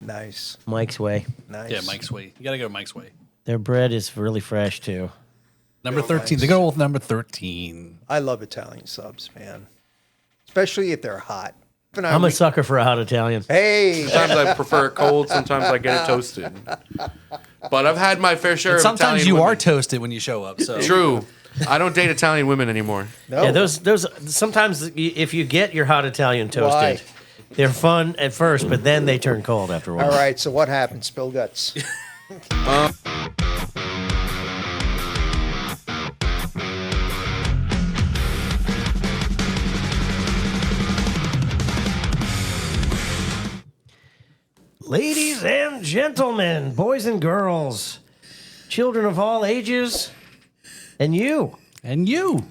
Nice. Mike's Way. Nice. Yeah, Mike's Way. You got to go Mike's Way. Their bread is really fresh, too. Number 13. They go with number 13. I love Italian subs, man. Especially if they're hot. I'm a sucker for a hot Italian. Hey. Sometimes I prefer it cold. Sometimes I get it toasted. But I've had my fair share And of sometimes Italian you women. are toasted when you show up. So True. I don't date Italian women anymore. No. Yeah, those sometimes if you get your hot Italian toasted, Why? they're fun at first, but then they turn cold after a while. All right, so what happened? Spill guts. Ladies and gentlemen, boys and girls, children of all ages, and you, And you,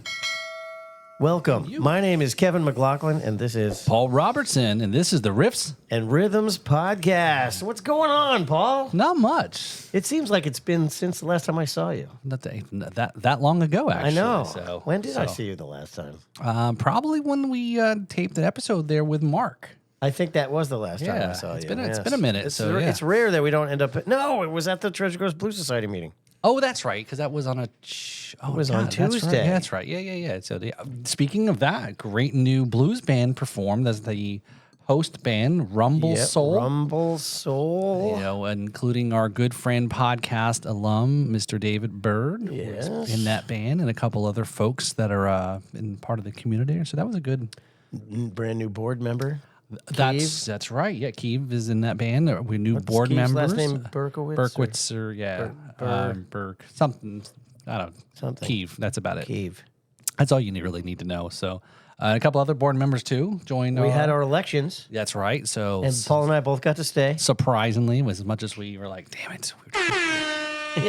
welcome. My name is Kevin McLaughlin, and this is Paul Robertson, and this is the Riffs. and Rhythms Podcast. What's going on, Paul? Not much. It seems like it's been since the last time I saw you. Not that long ago, actually. I know. So, When did I see you the last time? Probably when we taped an episode there with Mark. I think that was the last time I Yeah, saw it's you. been a- it's yes. been a minute, It's, so, yeah. it's rare that we don't end up. No, it was at the Treasure Coast Blues Society meeting. Oh, that's right, because that was on a. It was on That's right. Tuesday. Yeah, that's right. Yeah. So, speaking of that, great new blues band performed as the host band, Rumble Yep, Soul. Rumble Soul. You know, including our good friend, podcast alum, Mr. David Bird, was Yes. in that band, and a couple other folks that are in part of the community. So that was a good. Brand new board member. That's right. Yeah, Keeve is in that band. We new What's board Keith's members. last name? Berkowitz? Berkowitz, or yeah, Berk, something. I don't know. Something. Keeve. That's about it. Keeve. That's all you really need to know. So, a couple other board members too joined. We had our elections, That's right. So, and Paul and I both got to stay. surprisingly, as much as we were like, "Damn it, we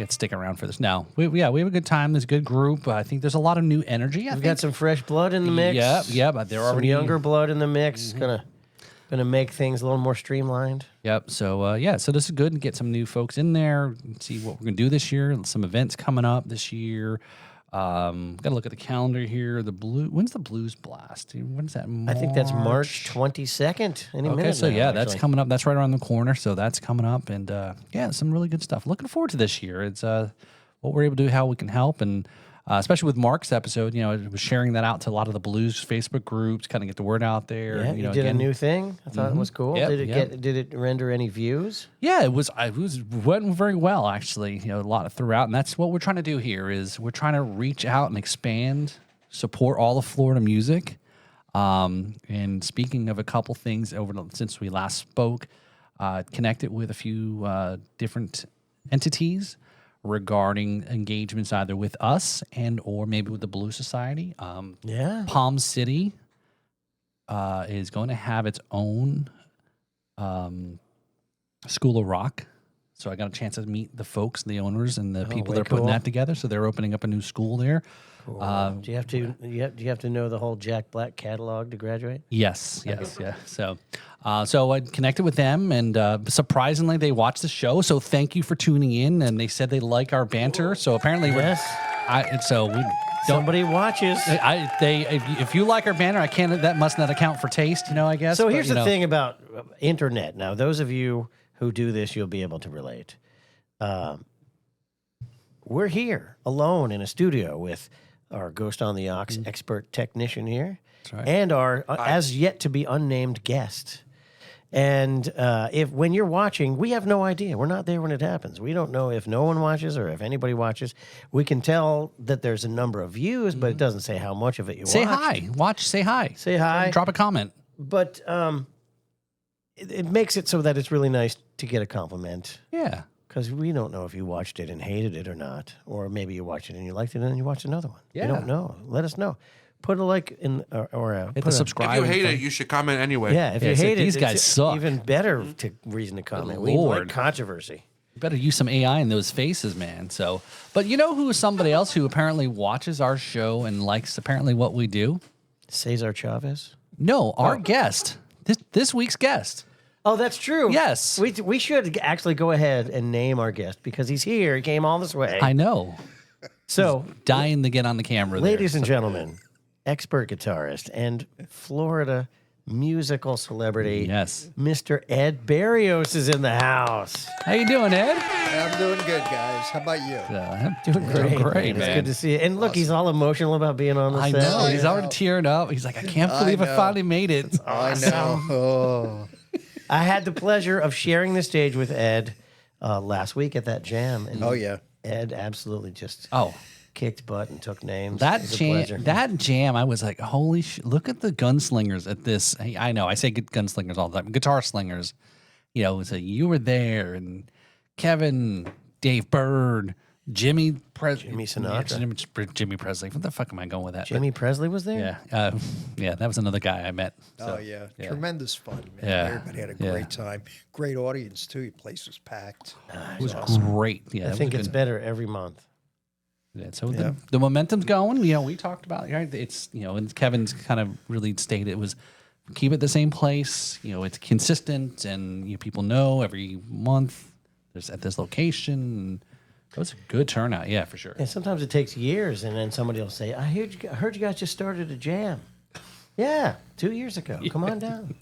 had to stick around for this." No, we have a good time. There's a good group. I think there's a lot of new energy. We've got some fresh blood in the mix. But they're Some already younger blood in the mix. Gonna make things a little more streamlined. Yep. So so this is good and get some new folks in there. See what we're gonna do this year. Some events coming up this year. Got to look at the calendar here. When's the Blues Blast? When's that? I think that's March 22nd. Any Okay, minute so now, that's actually. coming up. That's right around the corner. So that's coming up, and some really good stuff. Looking forward to this year. It's what we're able to do, how we can help, and especially with Mark's episode. You know, it was sharing that out to a lot of the blues Facebook groups, kind of get the word out there. Yeah, and, you know, did again, a new thing. I thought it was cool. Yep, Did it render any views? Yeah, it went very well actually. You know, a lot throughout, and that's what we're trying to do here. Is we're trying to reach out and expand, support all of Florida music. And speaking of a couple things since we last spoke, connected with a few different entities regarding engagements either with us and or maybe with the Blues Society. Yeah. Palm City is going to have its own School of Rock. So I got a chance to meet the folks, the owners, and the people way that are putting cool. that together. So they're opening up a new school there. Do you have to? Do you have to know the whole Jack Black catalog to graduate? Yes. Yeah. So I connected with them, and surprisingly, they watched the show. So thank you for tuning in. And they said they like our banter. So apparently, Somebody watches. if you like our banner, that must not account for taste, I guess. So But, here's the thing about internet. Now, those of you who do this, you'll be able to relate. We're here alone in a studio with our Ghost on the Aux expert technician here, right. and our as yet to be unnamed guest. And when you're watching, we have no idea. We're not there when it happens. We don't know if no one watches or if anybody watches. We can tell that there's a number of views, but it doesn't say how much of it you say watched. hi. Say hi. Say hi. Drop a comment. But it makes it so that it's really nice to get a compliment. Yeah. Because we don't know if you watched it and hated it or not. Or maybe you watched it and you liked it and then you watched another one. Yeah. We don't know. Let us know. Put a like in or Hit the subscribe. If you hate it, you should comment anyway. Yeah, if Yeah, you so hate these it, guys it's suck. even better reason to comment. We Lord. like controversy. You better use some AI in those faces, man. So, but you know who is somebody else who apparently watches our show and likes apparently what we do? Cesar Chavez? No, our guest. This week's guest. Oh, that's true. Yes. We should actually go ahead and name our guest because he's here. He came all this way. I know. So, Dying to get on the camera. ladies and gentlemen, expert guitarist and Florida musical celebrity. Yes. Mr. Ed Berrios is in the house. How you doing, Ed? I'm doing good, guys. How about you? I'm Doing great, great, It's man. good to see you. And look, he's all emotional about being on the I set. know. He's I already know. tearing up. He's like, I can't I believe I know. finally made it. I know. Oh. I had the pleasure of sharing the stage with Ed last week at that jam. And Oh, yeah. Ed absolutely just Oh, kicked butt and took names. that It was a pleasure. jam, I was like, holy shit, look at the gunslingers at this. I know, I say good gunslingers all the time, guitar slingers. You know, so you were there, and Kevin, Dave Bird, Jimmy Sinatra. Jimmy Presley. What the fuck am I going with that? Jimmy Presley was there? Yeah, that was another guy I met. Oh, yeah. yeah. Tremendous fun, man. Yeah. Everybody had a Yeah. great time. Great audience, too. The place was packed. It was great. Yeah, I it think was it's good. better every month. Yeah, so Yeah. the momentum's going. You know, we talked about it. It's, you know, and Kevin's kind of really stated it was keep it the same place. You know, it's consistent, and people know every month there's at this location. And it was a good turnout. Yeah, for sure. And sometimes it takes years, and then somebody will say, I heard you guys just started a jam. Yeah, 2 years ago. Come on down.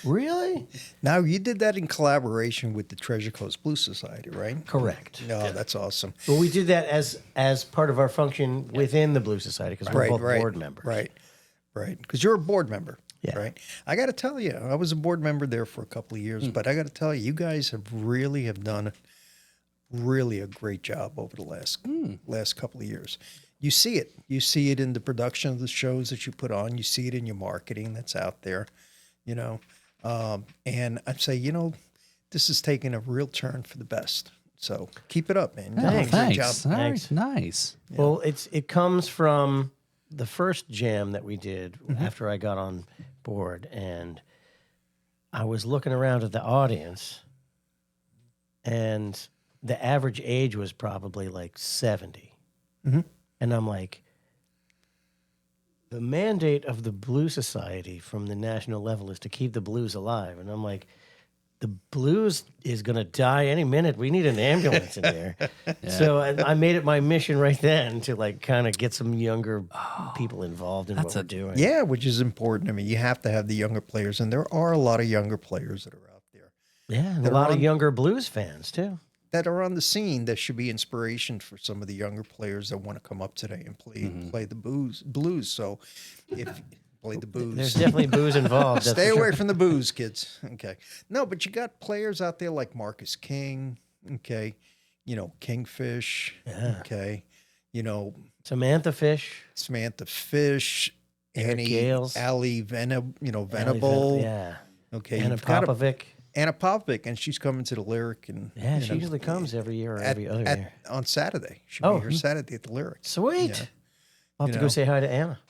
Really? Now, you did that in collaboration with the Treasure Coast Blues Society, right? Correct. No, that's awesome. But we did that as part of our function within the Blues Society because we're both board members. Right. Because you're a board member. Yeah. Right. I got to tell you, I was a board member there for a couple of years, but I got to tell you, you guys have done really a great job over the last couple of years. You see it. You see it in the production of the shows that you put on. You see it in your marketing that's out there, And I'd say, this is taking a real turn for the best. So keep it up, man. You're doing a great Thanks. job. All Thanks. right, nice. Well, it comes from the first jam that we did after I got on board, and I was looking around at the audience, and the average age was probably like 70. And I'm like, the mandate of the Blues Society from the national level is to keep the blues alive. And I'm like, the blues is going to die any minute. We need an ambulance in there. So I made it my mission right then to kind of get some younger people involved in what we're doing. Yeah, which is important. I mean, you have to have the younger players, and there are a lot of younger players that are out there Yeah, and a lot of younger blues fans too. that are on the scene that should be inspiration for some of the younger players that want to come up today and play the blues. So if play the booze. There's definitely booze involved. that's Stay for sure. away from the booze, kids. Okay. No, but you got players out there like Marcus King, okay, Kingfish, okay, Samantha Fish. Samantha Fish, Annie, Gales. Ali Venable. Yeah. Okay. Anna you've got Popovic. Anna Popovic, and she's coming to the Lyric, and Yeah, she usually comes every year or every other year. on Saturday. She'll be here Saturday at the Lyric. Sweet. Yeah. I'll have to go say hi to Anna.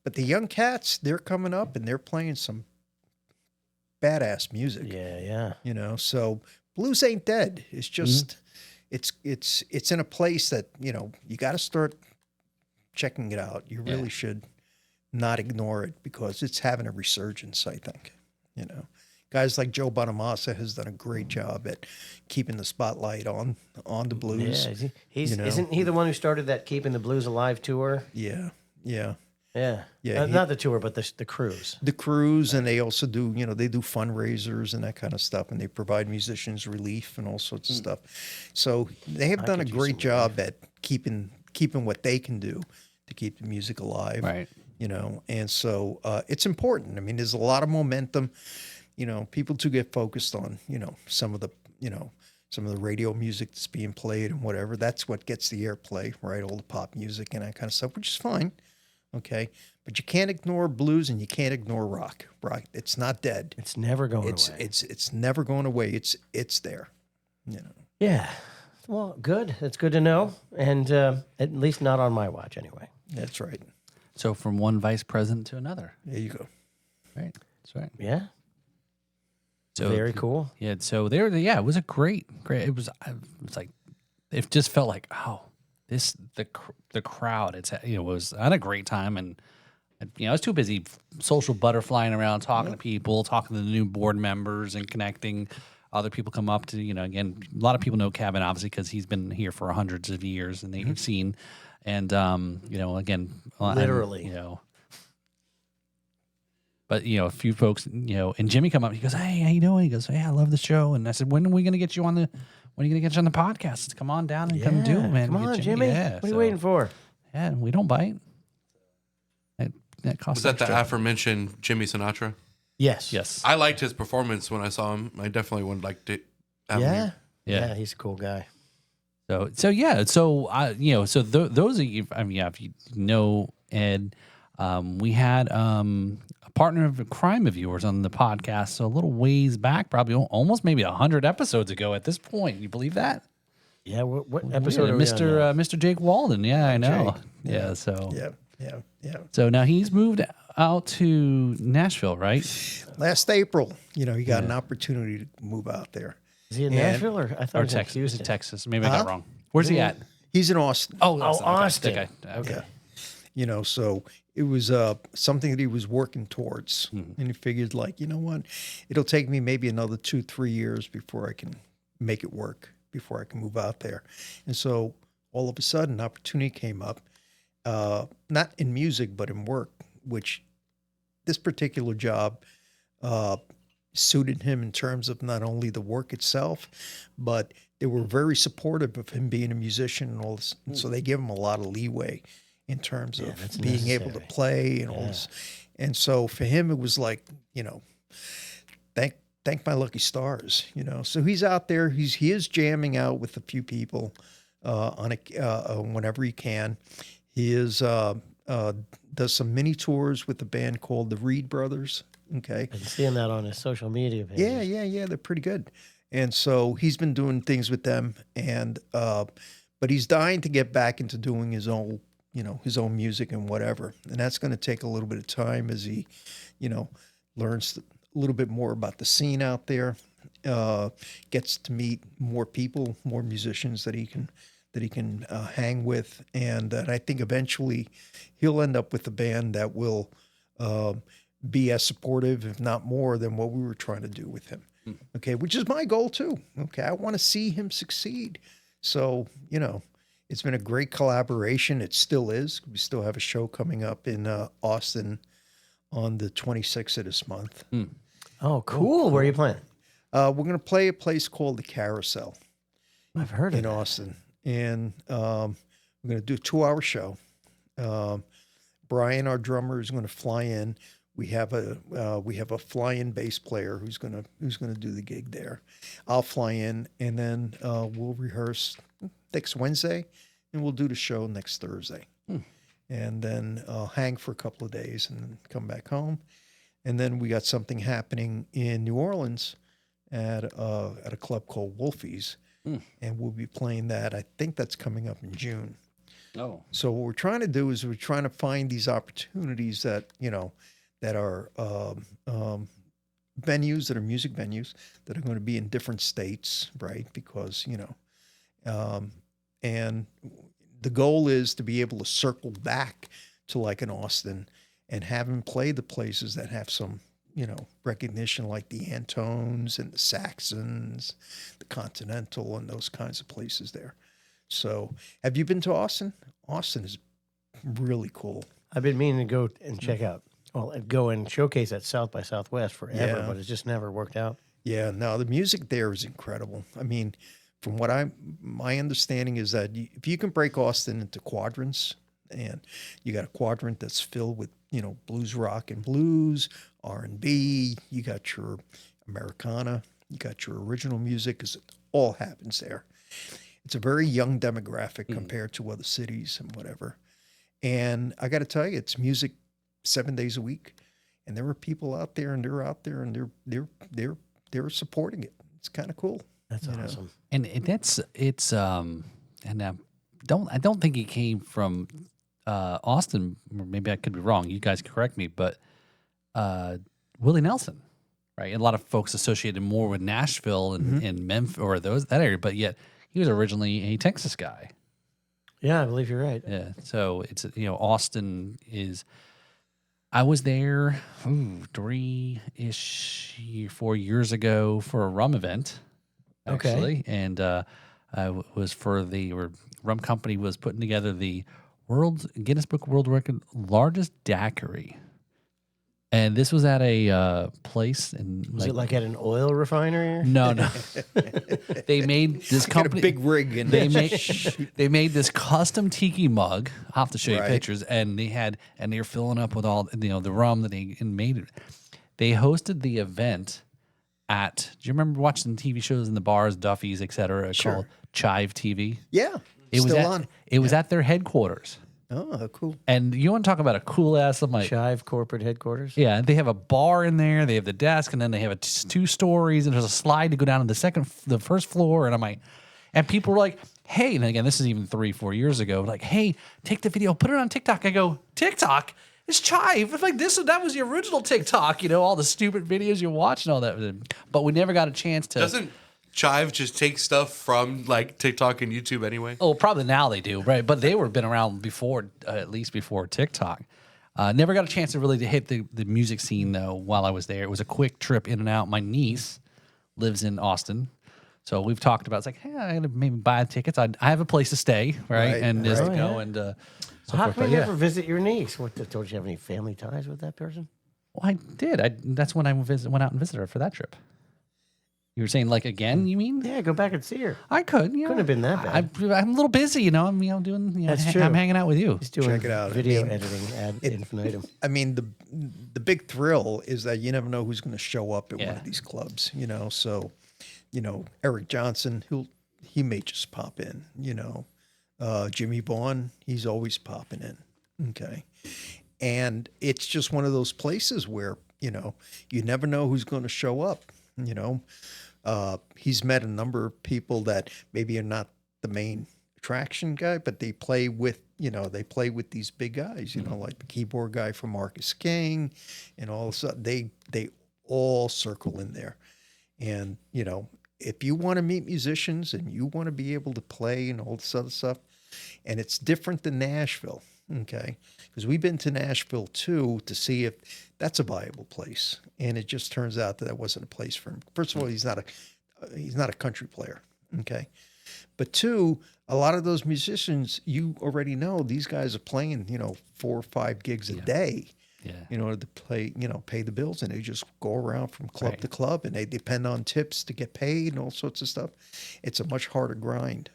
But the young cats, they're coming up and they're playing some badass music. Yeah. So blues ain't dead. It's just it's in a place that you got to start checking it out. You really should not ignore it because it's having a resurgence, I think. Guys like Joe Bonamassa has done a great job at keeping the spotlight on the blues. Yeah, isn't he the one who started that Keeping the Blues Alive tour? Yeah. Yeah. Yeah, Not the tour, but the cruise. The cruise, and they also do, they do fundraisers and that kind of stuff, and they provide musicians relief and all sorts of stuff. So they have done a great job at keeping what they can do to keep the music alive. Right. And so it's important. I mean, there's a lot of momentum. People do get focused on, some of the radio music that's being played and whatever. That's what gets the airplay, right? All the pop music and that kind of stuff, which is fine. Okay. But you can't ignore blues and you can't ignore rock, right? It's not dead. It's never going away. It's never going away. It's there. Yeah. Well, good. That's good to know. And at least not on my watch anyway. That's right. So from one vice president to another. There you go. Right. That's right. Yeah. So Very cool. Yeah. So there. Yeah. It was a great. It was like, it just felt like, the crowd. Was had a great time, and I was too busy social butterflying around, talking to people, talking to the new board members, and connecting. Other people come up to again. A lot of people know Kevin obviously because he's been here for hundreds of years, and they've seen, and again, Literally. But a few folks, and Jimmy come up. He goes, "Hey, how you doing?" He goes, "Hey, I love the show." And I said, "When are we going to get you on the? When are you going to get you on the podcast? Come on down and come do it, man. Come We get on, Jimmy. Yeah, what are you waiting for? Yeah, we don't bite. That costs. Was that the extra. aforementioned Jimmy Sinatra? Yes. Yes. I liked his performance when I saw him. I definitely would like to have him Yeah. here. Yeah. He's a cool guy. So those of you, if you know Ed, we had a partner of crime of yours on the podcast. So a little ways back, probably almost maybe 100 episodes ago at this point. You believe that? Yeah. What episode are we Mr. on now? Mr. Jake Walden. Yeah, I know. Jake. Yeah. So Yeah. So now he's moved out to Nashville, right? Last April, he got an opportunity to move out there. Is he in And- Nashville or I thought Or he was in Texas? Houston? Texas. Maybe I got it wrong. Where's he at? He's in Austin. Oh, Austin. Okay. So it was something that he was working towards, and he figured, like, you know what, it'll take me maybe another 2-3 years before I can make it work, before I can move out there. And so all of a sudden, an opportunity came up, not in music but in work, which this particular job suited him in terms of not only the work itself, but they were very supportive of him being a musician and all this. And so they give him a lot of leeway in terms of that's being able to necessary. play and all this. And so for him, it was like, thank my lucky stars, So he's out there. He is jamming out with a few people whenever he can. He is does some mini tours with a band called the Reed Brothers. Okay. I've been seeing that on his social media page. Yeah. They're pretty good. And so he's been doing things with them, and but he's dying to get back into doing his own music and whatever. And that's going to take a little bit of time as he, learns a little bit more about the scene out there, gets to meet more people, more musicians that he can hang with, and I think eventually he'll end up with a band that will be as supportive, if not more, than what we were trying to do with him. Okay, which is my goal too. Okay, I want to see him succeed. So, it's been a great collaboration. It still is. We still have a show coming up in Austin on the 26th of this month. Oh, cool. Where are you playing? We're going to play a place called the Carousel I've heard of in it. Austin, and we're going to do a 2-hour show. Brian, our drummer, is going to fly in. We have a fly-in bass player who's going to do the gig there. I'll fly in, and then we'll rehearse next Wednesday, and we'll do the show next Thursday. And then hang for a couple of days and then come back home. And then we got something happening in New Orleans at a club called Wolfie's, and we'll be playing that. I think that's coming up in June. Oh. So what we're trying to do is we're trying to find these opportunities that that are venues, that are music venues, that are going to be in different states, right? Because and the goal is to be able to circle back to like an Austin and have him play the places that have some, recognition, like the Antones and the Saxons, the Continental, and those kinds of places there. So have you been to Austin? Austin is really cool. I've been meaning to go and check out. Well, and go and showcase at South by Southwest forever, Yeah. but it's just never worked out. Yeah, no, the music there is incredible. I mean, from what my understanding is that if you can break Austin into quadrants, and you got a quadrant that's filled with, blues rock and blues, R&B, you got your Americana, you got your original music, because it all happens there. It's a very young demographic compared to other cities and whatever. And I got to tell you, it's music 7 days a week, and there are people out there, and they're out there, and they're supporting it. It's kind of cool. That's awesome. And and I don't think he came from Austin, or maybe I could be wrong. You guys correct me, but Willie Nelson, right? And a lot of folks associated more with Nashville and Memphis or that area, but yet he was originally a Texas guy. Yeah, I believe you're right. Yeah, so it's Austin is. I was there 4 years ago for a rum event, actually, Okay. and I was for the rum company was putting together the Guinness Book of World Record largest daiquiri. And this was at a place in Was it like at an oil refinery? no. They made this Got a company big rig in they there. they made this custom tiki mug. I'll have to show you Right. pictures. And they were filling up with all the rum that they made it. They hosted the event at. Do you remember watching TV shows in the bars, Duffy's, etc. Sure. Called Chive TV? Yeah, It was still at, on. It was at their headquarters. Oh, cool. And you want to talk about a cool ass? I'm like, Chive corporate headquarters. yeah, they have a bar in there. They have the desk, and then they have 2 stories, and there's a slide to go down to the first floor. And I'm like, and people were like, hey, and again, this is even 3-4 years ago. Like, hey, take the video, put it on TikTok. I go, TikTok? It's Chive. It's like that was the original TikTok. All the stupid videos you watch and all that. But we never got a chance to. Doesn't Chive just take stuff from like TikTok and YouTube anyway? Oh, probably now they do, right? But they were been around before, at least before TikTok. Never got a chance to really hit the music scene though. While I was there, it was a quick trip in and out. My niece lives in Austin, so we've talked about. It's like, hey, I gotta maybe buy tickets. I have a place to stay, right? Right, And just right. go and so How forth. come But you yeah, never visit your niece? Don't you have any family ties with that person? well, I did. That's when I went out and visited her for that trip. You were saying like again? You mean? Yeah, go back and see her. I could. Couldn't have been that bad. I'm a little busy. I'm doing. That's true. I'm hanging out with you. He's doing Check it out. I video mean, editing ad infinitum. I mean, the big thrill is that you never know who's going to show up at one Yeah. of these clubs. So, Eric Johnson, he may just pop in. Jimmy Vaughn, he's always popping in. Okay, and it's just one of those places where you never know who's going to show up. He's met a number of people that maybe are not the main attraction guy, but they play with these big guys, like the keyboard guy from Marcus King, and all of a sudden they all circle in there. And if you want to meet musicians and you want to be able to play and all this other stuff, and it's different than Nashville, okay? Because we've been to Nashville too to see if that's a viable place, and it just turns out that wasn't a place for him. First of all, he's not a country player, okay? But 2, a lot of those musicians, you already know these guys are playing, 4 or 5 gigs a day, Yeah. in order to play, pay the bills, and they just go around from club to club, and they depend on tips to get paid and all sorts of stuff. It's a much harder grind,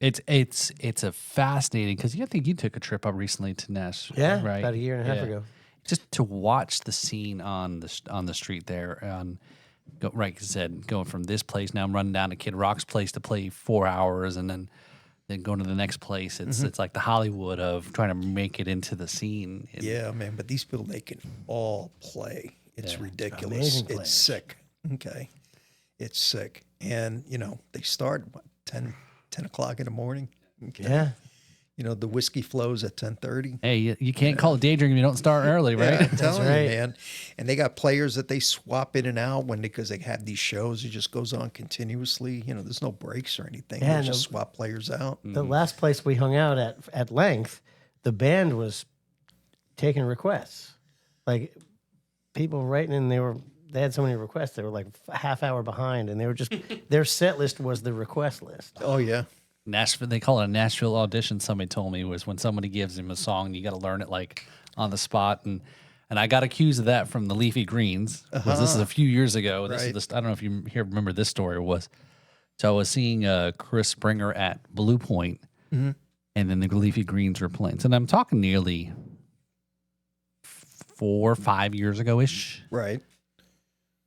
It's a fascinating because I think you took a trip up recently to Nashville. Yeah, right? about a year and a half ago. Just to watch the scene on the street there, right? Because said going from this place now, I'm running down to Kid Rock's place to play 4 hours, and then going to the next place. It's like the Hollywood of trying to make it into the scene. Yeah, man. But these people, they can all play. It's ridiculous. amazing players. It's sick. Okay. It's sick. And, they start, 10 o'clock in the morning. Okay. Yeah. The whiskey flows at 10:30. Hey, you can't call it daydream if you don't start early, right? Yeah, I'm telling right. you, man. And they got players that they swap in and out because they have these shows. It just goes on continuously. There's no breaks or anything. Yeah, They just swap players out. The last place we hung out at length, the band was taking requests. Like people writing in, they had so many requests. They were like a half hour behind, and they were just their set list was the request list. Oh, yeah. Nashville, they call it a Nashville audition. Somebody told me was when somebody gives him a song, you got to learn it like on the spot. And I got accused of that from the Leafy Greens. This is a few years ago. This is I don't know if you remember this story or was. So I was seeing Chris Springer at Blue Point, and then the Leafy Greens were playing. So I'm talking nearly 4 or 5 years ago ish. Right.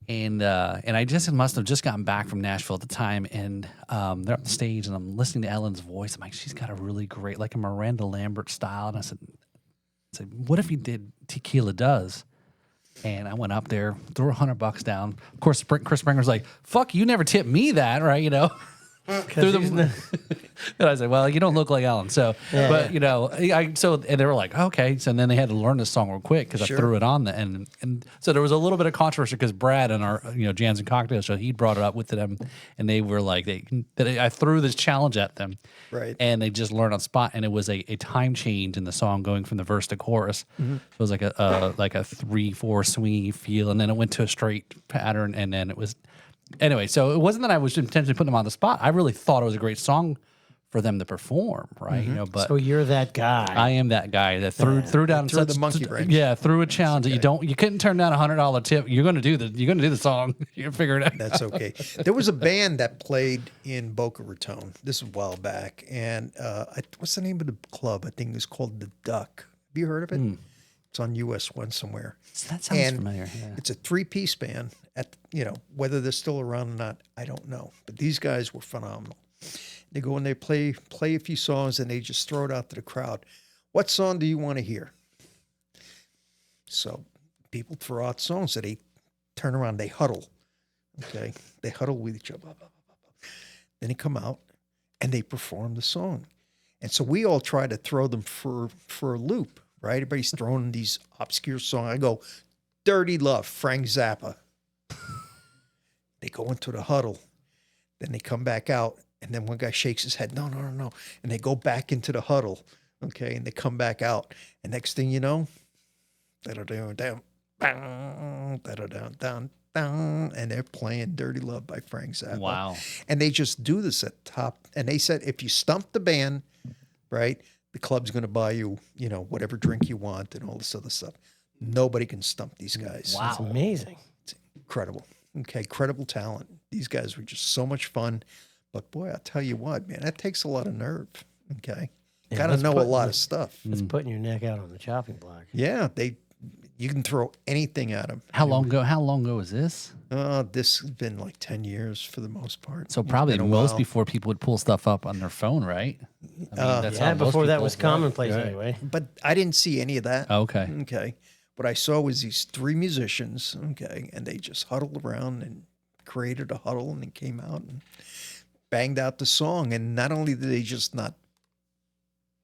And I just must have just gotten back from Nashville at the time, and they're on the stage, and I'm listening to Ellen's voice. I'm like, she's got a really great, like a Miranda Lambert style. And I said, what if you did Tequila Does? And I went up there, threw $100 down. Of course, Chris Springer's like, fuck, you never tipped me that, right? Through the, and I said, well, you don't look like Ellen. So, but and they were like, okay. So then they had to learn this song real quick because I threw it on and so there was a little bit of controversy because Brad and our, Jams and Cocktails show, he brought it up with them and they were like, I threw this challenge at them. Right. And they just learned on spot. And it was a time change in the song going from the verse to chorus. So it was like a 3/4 swingy feel. And then it went to a straight pattern. And then it was, anyway, so it wasn't that I was intentionally putting them on the spot. I really thought it was a great song for them to perform, right? You know, but So you're that guy. I am that guy that threw down Threw the such- monkey wrench. Yeah, threw a challenge that you couldn't turn down $100 tip. You're gonna do the song. You figure it out. That's okay. There was a band that played in Boca Raton. This was a while back, and what's the name of the club? I think it was called the Duck. Have you heard of it? It's on US 1 somewhere. That sounds And familiar. Yeah. It's a 3-piece band. Whether they're still around or not, I don't know. But these guys were phenomenal. They go and they play a few songs, and they just throw it out to the crowd. What song do you want to hear? So people throw out songs, so they turn around, they huddle. Okay, they huddle with each other. Then they come out and they perform the song, and so we all try to throw them for a loop. Right? Everybody's throwing these obscure songs. I go, "Dirty Love," Frank Zappa. They go into the huddle, then they come back out. And then one guy shakes his head, no. And they go back into the huddle, okay? And they come back out. And next thing you know, and they're playing Dirty Love by Frank Zappa. Wow. And they just do this at the top. And they said, if you stump the band, right, the club's going to buy you, whatever drink you want and all this other stuff. Nobody can stump these guys. Wow. It's amazing. It's incredible. Okay, credible talent. These guys were just so much fun. But boy, I'll tell you what, man, that takes a lot of nerve. Okay, Yeah, got to that's know a putting lot the- of stuff. It's putting your neck out on the chopping block. Yeah, you can throw anything at them. How long ago was this? This has been like 10 years for the most part. So It's probably been a most while. before people would pull stuff up on their phone, right? That's how Yeah, most before that people- was commonplace right. anyway. But I didn't see any of that. Okay. Okay, what I saw was these 3 musicians. Okay, and they just huddled around and created a huddle, and then came out and banged out the song. And not only did they just not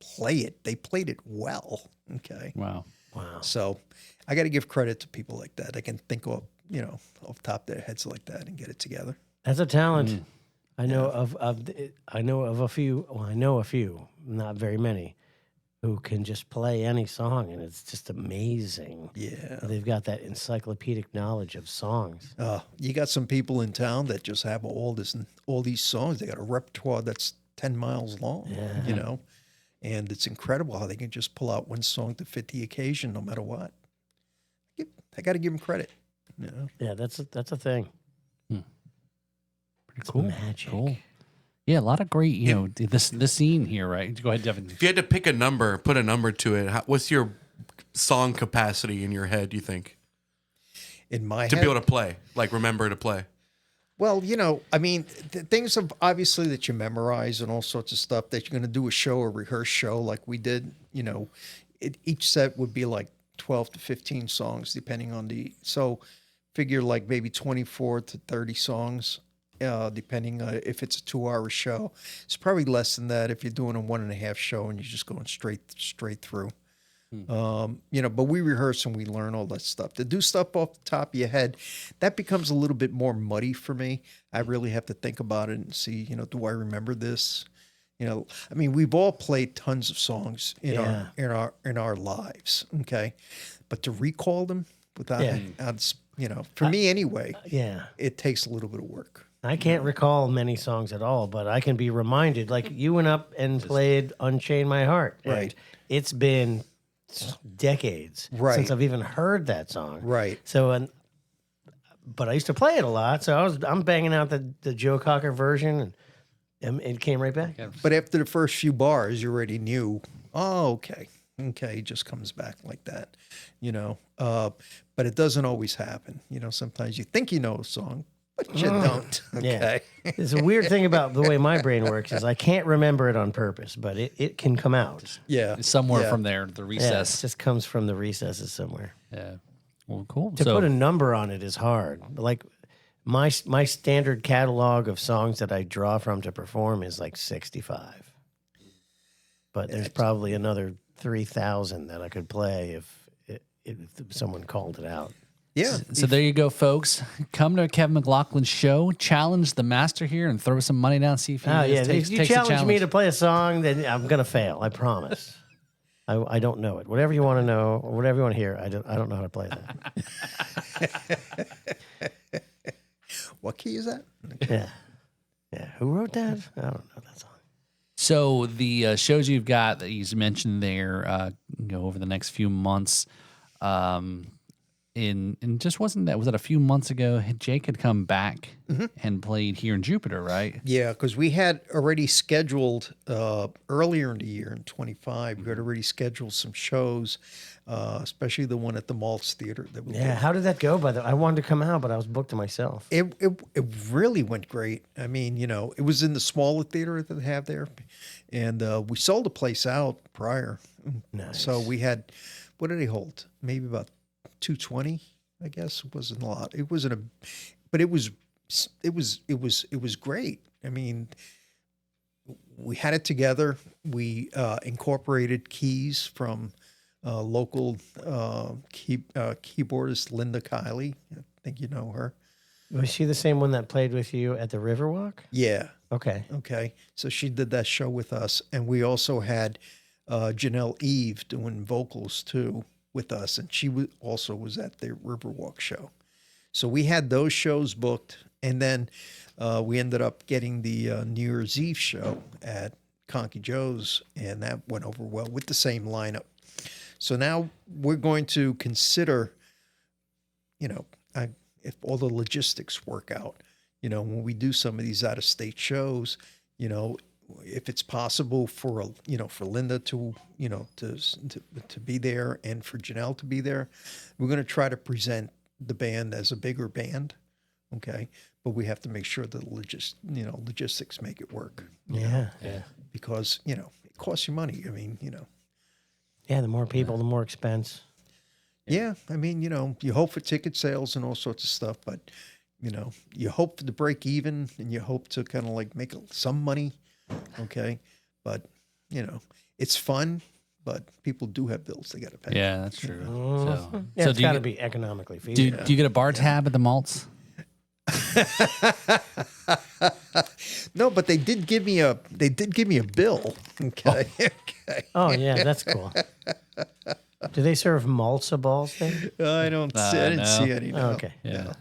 play it, they played it well. Okay. Wow. Wow. So I got to give credit to people like that. They can think off the top of their heads like that and get it together. That's a talent. I know I know a few. Well, I know a few, not very many, who can just play any song, and it's just amazing. Yeah. They've got that encyclopedic knowledge of songs. You got some people in town that just have all these songs. They got a repertoire that's 10 miles long, and it's incredible how they can just pull out one song to fit the occasion no matter what. I got to give them credit. Yeah, that's a thing. Pretty cool. Magic. Cool. Yeah, a lot of great, the scene here, right? Go ahead, Devin. If you had to pick a number, put a number to it, what's your song capacity in your head, you think? In my To head, be able to play, like remember to play. well, things of obviously that you memorize and all sorts of stuff that you're going to do a show, a rehearse show like we did. Each set would be like 12 to 15 songs, depending on so figure like maybe 24 to 30 songs, depending if it's a 2-hour show. It's probably less than that if you're doing a 1.5 show and you're just going straight through. But we rehearse and we learn all that stuff. To do stuff off the top of your head, that becomes a little bit more muddy for me. I really have to think about it and see, do I remember this? We've all played tons of songs in our lives, okay? But to recall them without, for me anyway, it takes a little bit of work. I can't recall many songs at all, but I can be reminded. Like you went up and played "Unchain My Heart." and Right. It's been decades since I've even heard that song. Right. So, but I used to play it a lot. So I'm banging out the Joe Cocker version, and it came right back. But after the first few bars, you already knew, okay, it just comes back like that, but it doesn't always happen. Sometimes you think you know a song, but you don't. Okay. Yeah. It's a weird thing about the way my brain works is I can't remember it on purpose, but it can come out. Yeah. Somewhere from there, the Yeah, recess. it just comes from the recesses somewhere. Yeah. Well, cool. To put a number on it is hard. Like my standard catalog of songs that I draw from to perform is like 65. But there's probably another 3,000 that I could play if someone called it out. Yeah. So there you go, folks. Come to a Kevin McLaughlin show, challenge the master here, and throw some money down. See if he takes If you the challenge me to play a song, then I'm gonna fail. I promise. I don't know it. Whatever you want to know, or whatever you want to hear, I don't know how to play that. What key is that? Yeah. Who wrote that? I don't know that song. So the shows you've got that you mentioned there, over the next few months, in just wasn't that, was that a few months ago? Jake had come back and played here in Jupiter, right? Yeah, because we had already scheduled earlier in the year in 25. We had already scheduled some shows, especially the one at the Maltz Theater that we Yeah, did. how did that go? By the I wanted to come out, but I was booked to myself. It really went great. I mean, it was in the smaller theater that they have there, and we sold the place out prior. Nice. So we had, what did they hold? Maybe about 220, I guess. It wasn't a lot. It wasn't but it was great. I mean, we had it together. We incorporated keys from local keyboardist Linda Kiley. I think you know her. Was she the same one that played with you at the Riverwalk? Yeah. Okay. Okay. So she did that show with us. And we also had Janelle Eve doing vocals too with us. And she also was at the Riverwalk show. So we had those shows booked. And then we ended up getting the New Year's Eve show at Conky Joe's. And that went over well with the same lineup. So now we're going to consider, if all the logistics work out, when we do some of these out of state shows, if it's possible for Linda to be there and for Janelle to be there, we're going to try to present the band as a bigger band. Okay. But we have to make sure that logistics make it work. Yeah. Because, it costs you money. I mean, Yeah, the more people, the more expense. Yeah, I mean, you hope for ticket sales and all sorts of stuff, but you hope to break even and you hope to kind of like make some money, okay? But it's fun, but people do have bills they got to pay. Yeah, that's true. So, Yeah, it's do you got to get, be economically do, feasible. do you get a bar tab at the Maltz? No, but they did give me a bill. Okay, okay. Oh, yeah, that's cool. Do they serve matzo balls there? I didn't see any. No. Oh, okay. Yeah.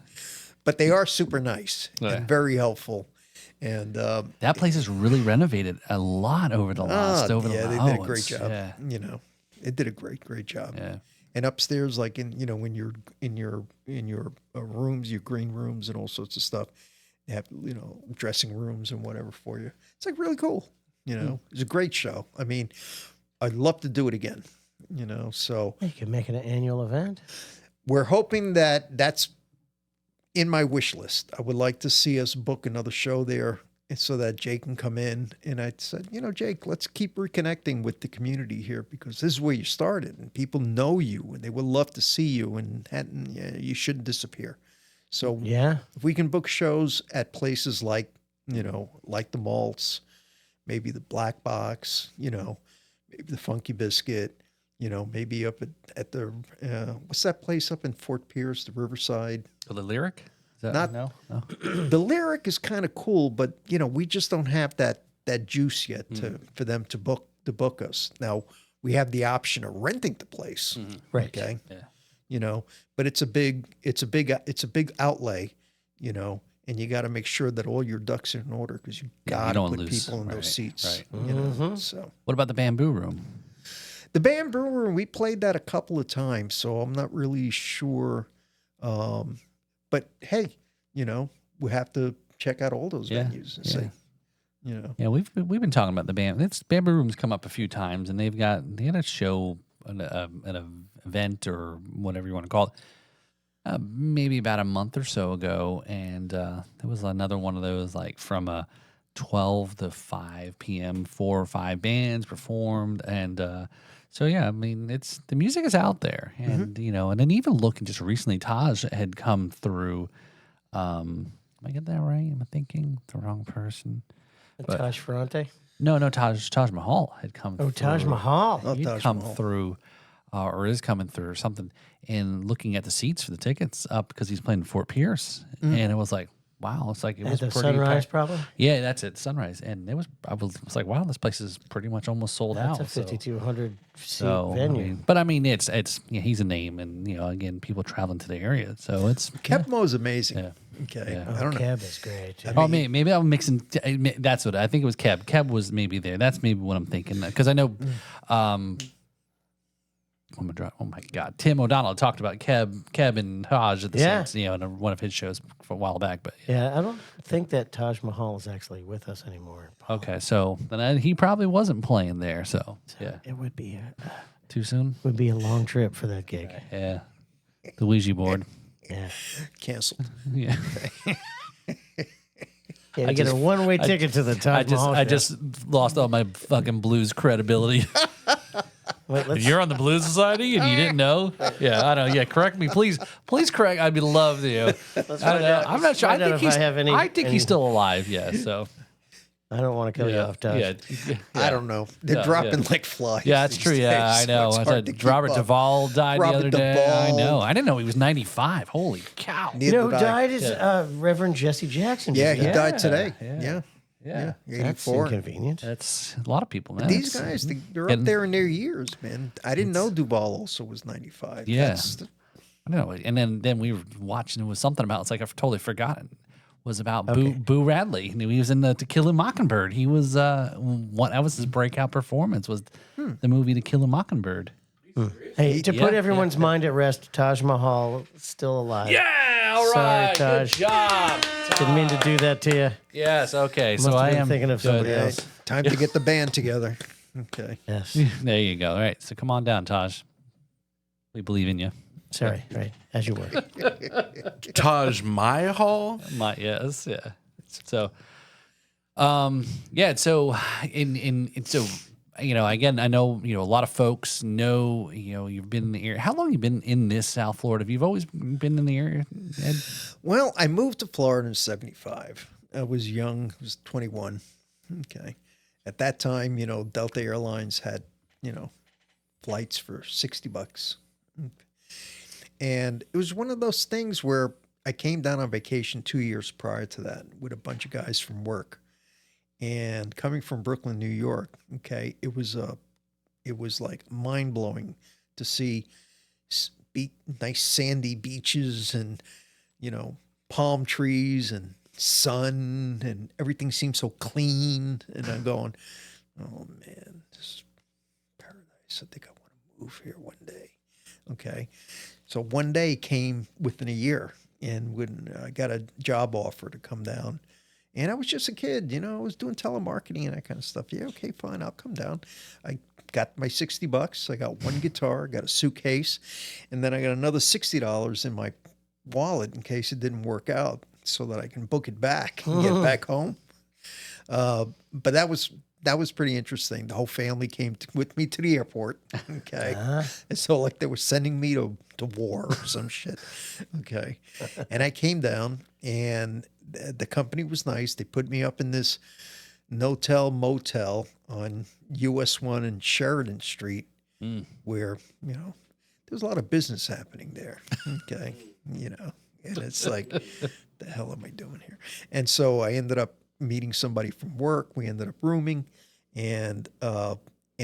But they are super nice Yeah. and very helpful. And That place is really renovated a lot over the last they did a great it's- job. Yeah. It did a great job. Yeah. And upstairs, like when you're in your rooms, your green rooms, and all sorts of stuff, they have dressing rooms and whatever for you. It's like really cool. It's a great show. I mean, I'd love to do it again. So You could make it an annual event. we're hoping that that's in my wish list. I would like to see us book another show there, and so that Jake can come in. And I said, Jake, let's keep reconnecting with the community here because this is where you started, and people know you, and they would love to see you, and you shouldn't disappear. So Yeah. if we can book shows at places like like the Maltz, maybe the Black Box, maybe the Funky Biscuit. Maybe up at the what's that place up in Fort Pierce, the Riverside? The Lyric? Is that, Not- no? The Lyric is kind of cool, but we just don't have that juice yet for them to book us. Now we have the option of renting the place, Right. okay? Yeah. But it's a big outlay, and you got to make sure that all your ducks are in order because you got to don't put lose. people in Right, those seats, right. So. What about the Bamboo Room? The Bamboo Room, we played that a couple of times, so I'm not really sure. But hey, we have to check out all those Yeah, venues and yeah. see. Yeah, we've been talking about the Bamboo Room's come up a few times, and they had a show, an event or whatever you want to call it, maybe about a month or so ago, and there was another one of those like from 12 to 5 p.m. 4 or 5 bands performed, and so yeah, I mean the music is out there, and and then even looking just recently, Taj had come through. Am I getting that right? Am I thinking the wrong person? Taj Ferrante. No, Taj Mahal had come. Oh, through. Taj Mahal. Oh, He'd Taj come Mahal. through, or is coming through, or something. And looking at the seats for the tickets up because he's playing Fort Pierce, and it was like, wow, it's like it At was the pretty Sunrise, packed. probably. Yeah, that's it, Sunrise, and I was like, wow, this place is pretty much almost sold That's out. a 5,200 seat So, venue. I mean, it's yeah, he's a name, and again, people traveling to the area, so it's Kepmo's amazing. Yeah. Okay. Yeah. I don't know. Cab is great. Too. Maybe I'm mixing. That's what I think it was. Keb. Keb was maybe there. That's maybe what I'm thinking because I know. Oh my God, Tim O'Donnell talked about Keb and Taj at the same, in one of his shows for a while back. But Yeah, I don't think that Taj Mahal is actually with us anymore. Paul. okay, so then he probably wasn't playing there. So yeah, It would be too soon. a long trip for that gig. Yeah, the Ouija board. Yeah. Canceled. Yeah, Yeah, to get a one-way ticket to the Taj Mahal show. I just lost all my fucking blues credibility. Wait, let's, You're on the Blues Society and you didn't know? Yeah, I know. Yeah, correct me, please correct. I'd be love to. I don't know. I'm not sure. I think he's still alive. Yeah. So I don't want to kill you off, Taj. yeah. I don't know. They're dropping like flies. Yeah, that's these true. Yeah, days, I know. so I it's hard said to keep Robert up. Duvall died Robert the other day. I Duvall. know. I didn't know he was 95. Holy cow. You Neither know who did I. died is Reverend Jesse Jackson. Yeah, just he died. died today. yeah. Yeah. Yeah. That's 84. inconvenient. That's a lot of people, man. These It's- guys, they're and- up there in their years, man. I didn't know Duvall also was 95. Yeah. That's I know. And then we were watching. It was something about. It's like I've totally forgotten. Was about Okay. Boo Radley. He was in the To Kill a Mockingbird. He was that was his breakout performance. Was the movie To Kill a Mockingbird? Hey, to put Yeah, everyone's mind at rest, Taj Mahal still alive. Yeah. All Sorry, right. Taj. Good job. Didn't mean to do that to you. Yes. Okay. Must So have I been am thinking of good. somebody Yeah, else. time to get the band together. Okay. Yes. There you go. All right. So come on down, Taj. We believe in you. Sorry. Right. As you were. Taj Mahal. Yes. Yeah. So, yeah. So again, I know a lot of folks know you've been in the area. How long have you been in this South Florida? Have you always been in the area, Ed? Well, I moved to Florida in 75. I was young. I was 21. Okay. At that time, Delta Airlines had, flights for $60. And it was one of those things where I came down on vacation 2 years prior to that with a bunch of guys from work. And coming from Brooklyn, New York, okay, it was like mind blowing to see nice sandy beaches and, palm trees and sun, and everything seemed so clean. And I'm going, oh man, this is paradise. I think I want to move here one day. Okay. So one day came within a year, and when I got a job offer to come down, and I was just a kid, I was doing telemarketing and that kind of stuff. Yeah, okay, fine, I'll come down. I got my $60. I got one guitar, got a suitcase, and then I got another $60 in my wallet in case it didn't work out, so that I can book it back and get back home. But that was pretty interesting. The whole family came with me to the airport. Okay. And so like they were sending me to war or some shit. Okay. And I came down, and the company was nice. They put me up in this no-tell motel on US 1 and Sheridan Street, where, there was a lot of business happening there. Okay. And it's like, the hell am I doing here? And so I ended up meeting somebody from work. We ended up rooming, and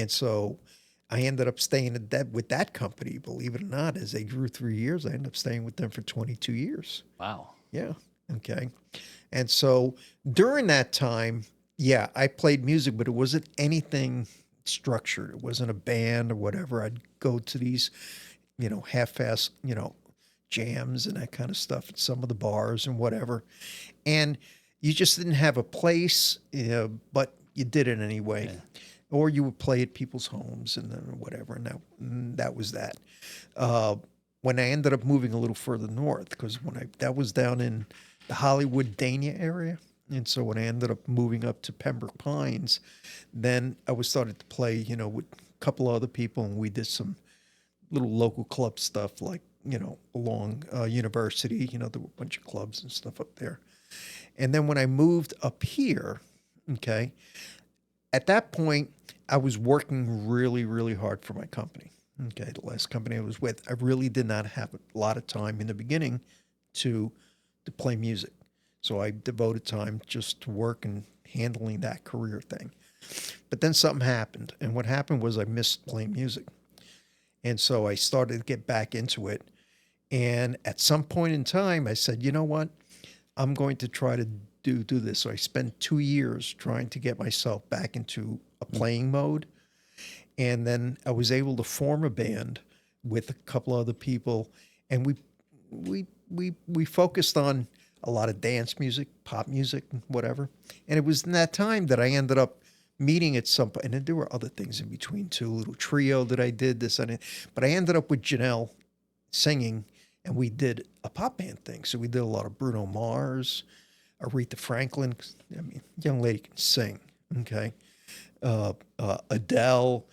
so I ended up staying with that company. Believe it or not, as they grew 3 years, I ended up staying with them for 22 years. Wow. Yeah. Okay. And so during that time, yeah, I played music, but it wasn't anything structured. It wasn't a band or whatever. I'd go to these, half-ass, jams and that kind of stuff at some of the bars and whatever. And you just didn't have a place, but you did it anyway. Yeah. Or you would play at people's homes and then whatever. And that was that. When I ended up moving a little further north, because that was down in the Hollywood, Dania area. And so when I ended up moving up to Pembroke Pines, then I was started to play, with a couple of other people, and we did some little local club stuff, like, along University. There were a bunch of clubs and stuff up there. And then when I moved up here, okay, at that point, I was working really, really hard for my company. Okay, the last company I was with, I really did not have a lot of time in the beginning to play music. So I devoted time just to work and handling that career thing. But then something happened. And what happened was I missed playing music. And so I started to get back into it. And at some point in time, I said, you know what? I'm going to try to do this. So I spent 2 years trying to get myself back into a playing mode. And then I was able to form a band with a couple other people. And we focused on a lot of dance music, pop music, whatever. And it was in that time that I ended up meeting at some point. And then there were other things in between too, a little trio that I did, this and it. But I ended up with Janelle singing, and we did a pop band thing. So we did a lot of Bruno Mars, Aretha Franklin. I mean, young lady can sing, okay? Adele,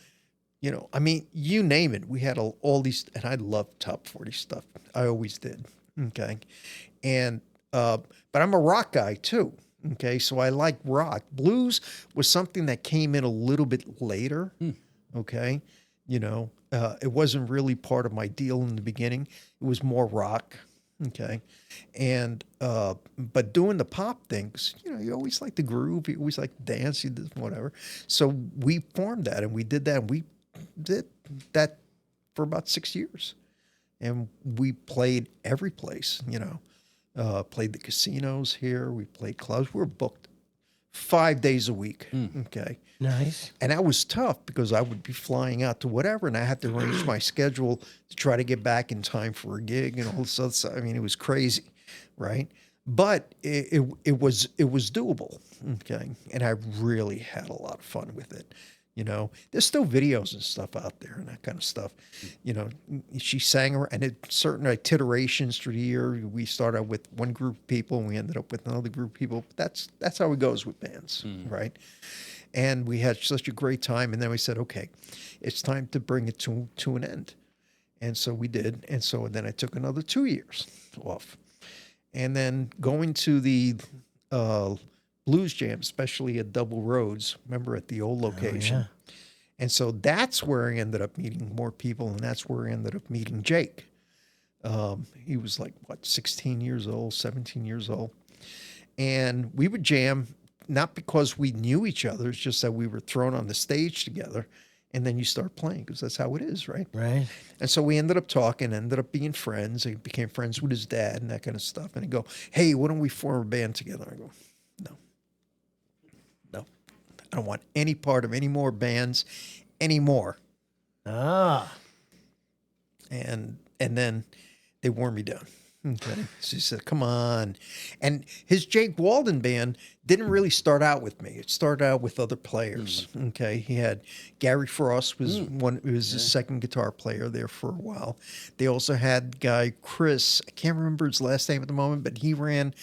you know, I mean, you name it. We had all these, and I loved top 40 stuff. I always did, okay? And but I'm a rock guy too. Okay, so I like rock. Blues was something that came in a little bit later. Okay, you know, it wasn't really part of my deal in the beginning. It was more rock. Okay, and but doing the pop things, you know, you always like the groove. You always like to dance. You did whatever. So we formed that, and we did that. And we did that for about 6 years, and we played every place. You know. Played the casinos here. We played clubs. We were booked 5 days a week. Okay. Nice. And that was tough because I would be flying out to whatever, and I had to arrange my schedule to try to get back in time for a gig and all this other stuff. I mean, it was crazy, right? But it was doable. Okay. And I really had a lot of fun with it. You know, there's still videos and stuff out there and that kind of stuff. You know, she sang her, and it certain iterations through the year. We started out with one group of people, and we ended up with another group of people. That's how it goes with bands, right? And we had such a great time, and then we said, okay, it's time to bring it to an end. And so we did, and so then I took another 2 years off, and then going to the blues jam, especially at Double Roads, remember, at the old location. Oh, yeah. And so that's where I ended up meeting more people, and that's where I ended up meeting Jake. He was like, 16 years old, 17 years old. And we would jam, not because we knew each other, it's just that we were thrown on the stage together, and then you start playing, because that's how it is, right? Right. And so we ended up talking, ended up being friends. I became friends with his dad and that kind of stuff. And he'd go, hey, why don't we form a band together? I go, no. I don't want any part of any more bands anymore. Ah. And then they wore me down. Okay. So he said, come on. And his Jake Walden band didn't really start out with me. It started out with other players. Okay. He had Gary Frost was his second guitar player there for a while. They also had guy Chris, I can't remember his last name at the moment, but he ran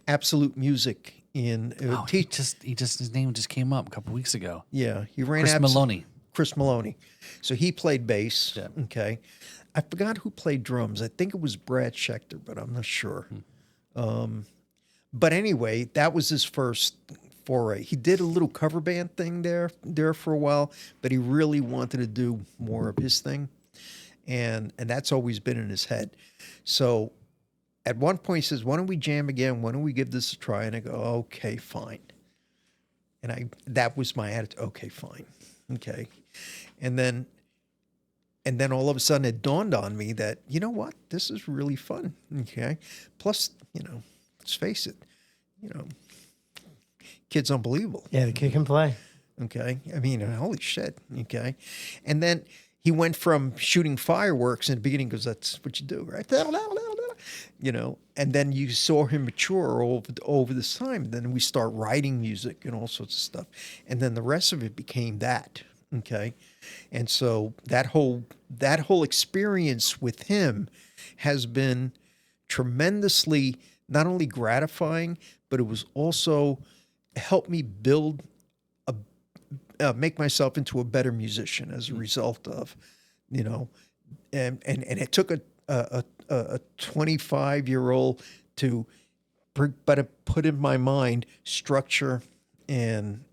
Absolute Music in he just his name just came up a couple weeks ago. Yeah, he ran Chris Maloney. Chris Maloney. So he played bass. Yeah. Okay. I forgot who played drums. I think it was Brad Schechter, but I'm not sure. But anyway, that was his first foray. He did a little cover band thing there for a while, but he really wanted to do more of his thing. And that's always been in his head. So at one point he says, why don't we jam again? Why don't we give this a try? And I go, okay, fine. And that was my attitude. Okay, fine. Okay. And then all of a sudden it dawned on me that, you know what? This is really fun. Okay. Plus, you know, let's face it, you know, kid's unbelievable. Yeah, the kid can play. Okay. I mean, holy shit. Okay. And then he went from shooting fireworks in the beginning, because that's what you do, right? You know, and then you saw him mature over this time. Then we start writing music and all sorts of stuff. And then the rest of it became that. Okay. And so that whole experience with him has been tremendously not only gratifying, but it was also helped me build make myself into a better musician as a result of, you know, and it took a 25-year-old to put in my mind structure and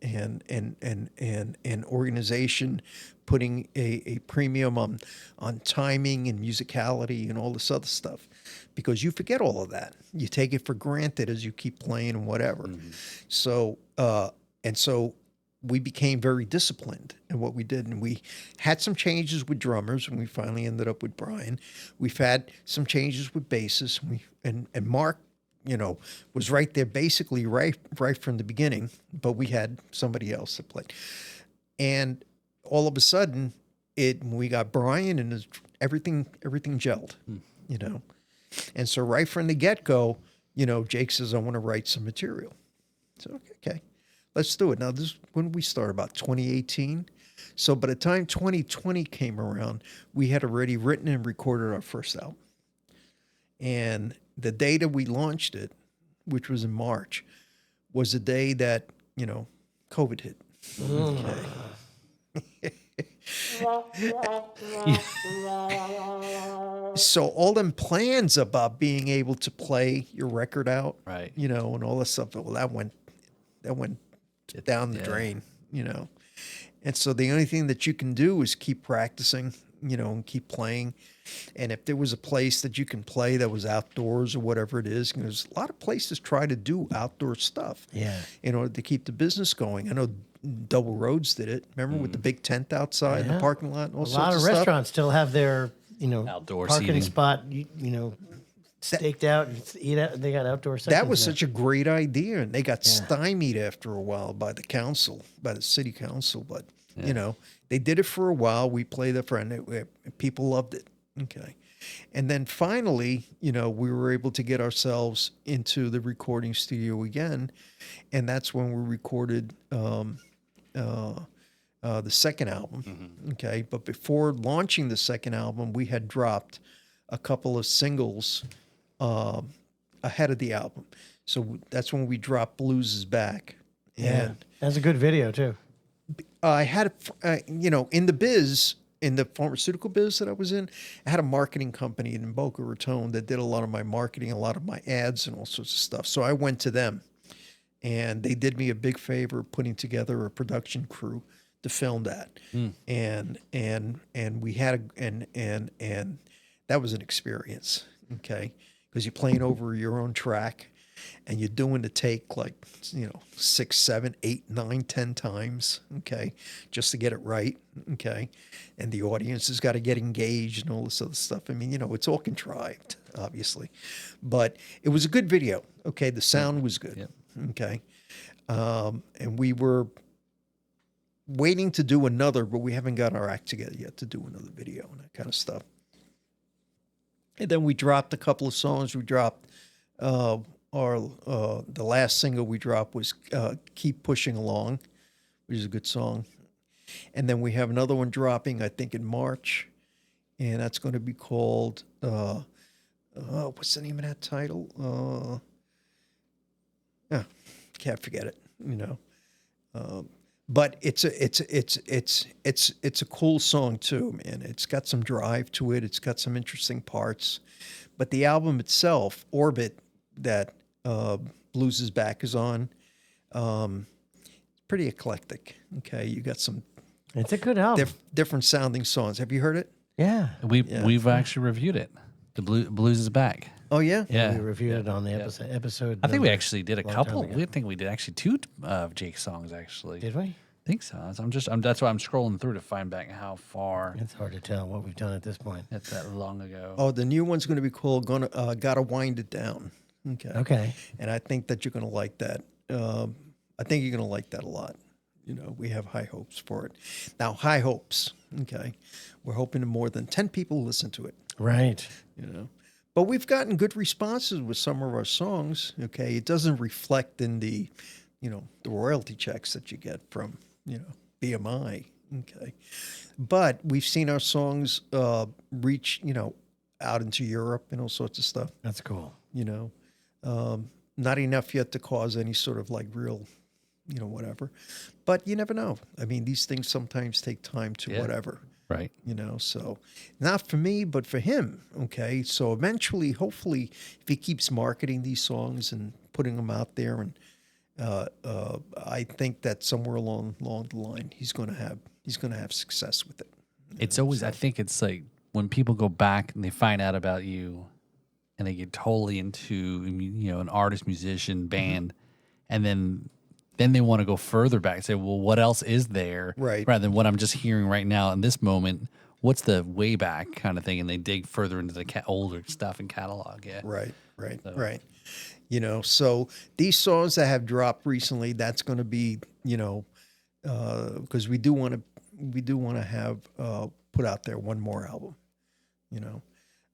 organization, putting a premium on timing and musicality and all this other stuff, because you forget all of that. You take it for granted as you keep playing and whatever. So so we became very disciplined in what we did, and we had some changes with drummers, and we finally ended up with Brian. We've had some changes with bassists, and Mark, was right there basically right from the beginning, but we had somebody else that played. And all of a sudden, we got Brian, and everything gelled, And so right from the get-go, Jake says, I want to write some material. So, okay, let's do it. Now, this when we started, about 2018. So by the time 2020 came around, we had already written and recorded our first album. And the day that we launched it, which was in March, was the day that, COVID hit. Okay. So all them plans about being able to play your record out, Right. and all this stuff, well, that went down the drain, And so the only thing that you can do is keep practicing, and keep playing. And if there was a place that you can play that was outdoors or whatever it is, there's a lot of places try to do outdoor stuff in order to keep the business going. I know Double Roads did it. Remember with the big tent outside in the parking lot and all A sorts lot of stuff? restaurants still have their, Outdoor parking seating. spot, staked out and eat out. They got outdoor sections. That was now. such a great idea, and they got stymied after a while by the council, by the city council. But they did it for a while. We played it for, and people loved it. Okay, and then finally, we were able to get ourselves into the recording studio again, and that's when we recorded the second album. Okay, but before launching the second album, we had dropped a couple of singles ahead of the album. So that's when we dropped Blues is Back. And that's a good video too. I had, in the biz, in the pharmaceutical biz that I was in, I had a marketing company in Boca Raton that did a lot of my marketing, a lot of my ads and all sorts of stuff. So I went to them, and they did me a big favor putting together a production crew to film that. And we had and that was an experience, okay? Because you're playing over your own track, and you're doing the take 6, 7, 8, 9, 10 times, okay, just to get it right, okay? And the audience has got to get engaged and all this other stuff. I mean, it's all contrived, obviously. But it was a good video, okay? The sound was good, okay? And we were waiting to do another, but we haven't got our act together yet to do another video and that kind of stuff. And then we dropped a couple of songs. We dropped the last single we dropped was Keep Pushing Along, which is a good song. And then we have another one dropping, I think, in March. And that's going to be called, what's the name of that title? Can't forget it, But it's a cool song too, man. It's got some drive to it. It's got some interesting parts. But the album itself, Orbit, that Blues is Back is on, pretty eclectic. Okay, you got some It's a good album. different sounding songs. Have you heard it? Yeah. We've actually reviewed it. The Blues is Back. Oh yeah. Yeah. We reviewed it on the episode. I think we number actually did a long couple. time ago. We think we did actually 2 of Jake's songs actually. Did we? I think so. That's why I'm scrolling through to find back how far It's hard to tell what we've done at this point. that's that long ago. Oh, the new one's going to be called Gotta Wind It Down. Okay. Okay. And I think that you're going to like that. I think you're going to like that a lot. We have high hopes for it. Now, high hopes. Okay. We're hoping to more than 10 people listen to it. Right. But we've gotten good responses with some of our songs. Okay. It doesn't reflect in the, the royalty checks that you get from, BMI. Okay. But we've seen our songs reach, out into Europe and all sorts of stuff. That's cool. Not enough yet to cause any sort of real, whatever. But you never know. I mean, these things sometimes take time to whatever. Right. So not for me, but for him. Okay. So eventually, hopefully, if he keeps marketing these songs and putting them out there and I think that somewhere along the line he's going to have success with it. It's always, I think it's like when people go back and they find out about you and they get totally into, an artist, musician, band, and then they want to go further back and say, well, what else is there? Right. Rather than what I'm just hearing right now in this moment, what's the way back kind of thing? And they dig further into the older stuff and catalog. Yeah. Right. Right. So these songs that have dropped recently, that's going to be, because we do want to have put out there one more album,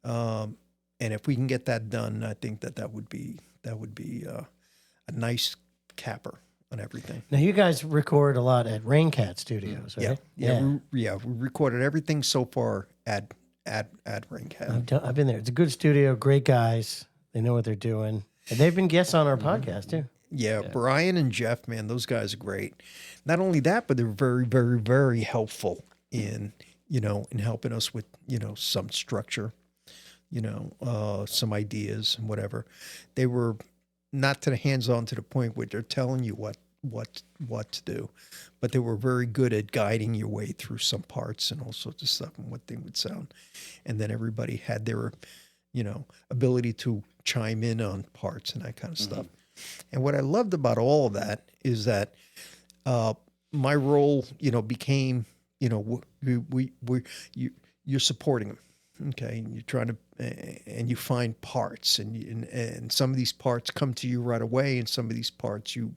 and if we can get that done, I think that would be a nice capper on everything. Now, you guys record a lot at Raincat Studios, right? We recorded everything so far at Raincat. I've been there. It's a good studio, great guys. They know what they're doing. And they've been guests on our podcast, too. Yeah, Brian and Jeff, man, those guys are great. Not only that, but they're very, very, very helpful in helping us with, some structure, some ideas and whatever. They were not to the hands-on to the point where they're telling you what to do, but they were very good at guiding your way through some parts and all sorts of stuff and what they would sound. And then everybody had their, ability to chime in on parts and that kind of stuff. And what I loved about all of that is that my role, became, you're supporting them. Okay, and you're trying to, and you find parts, and some of these parts come to you right away, and some of these parts you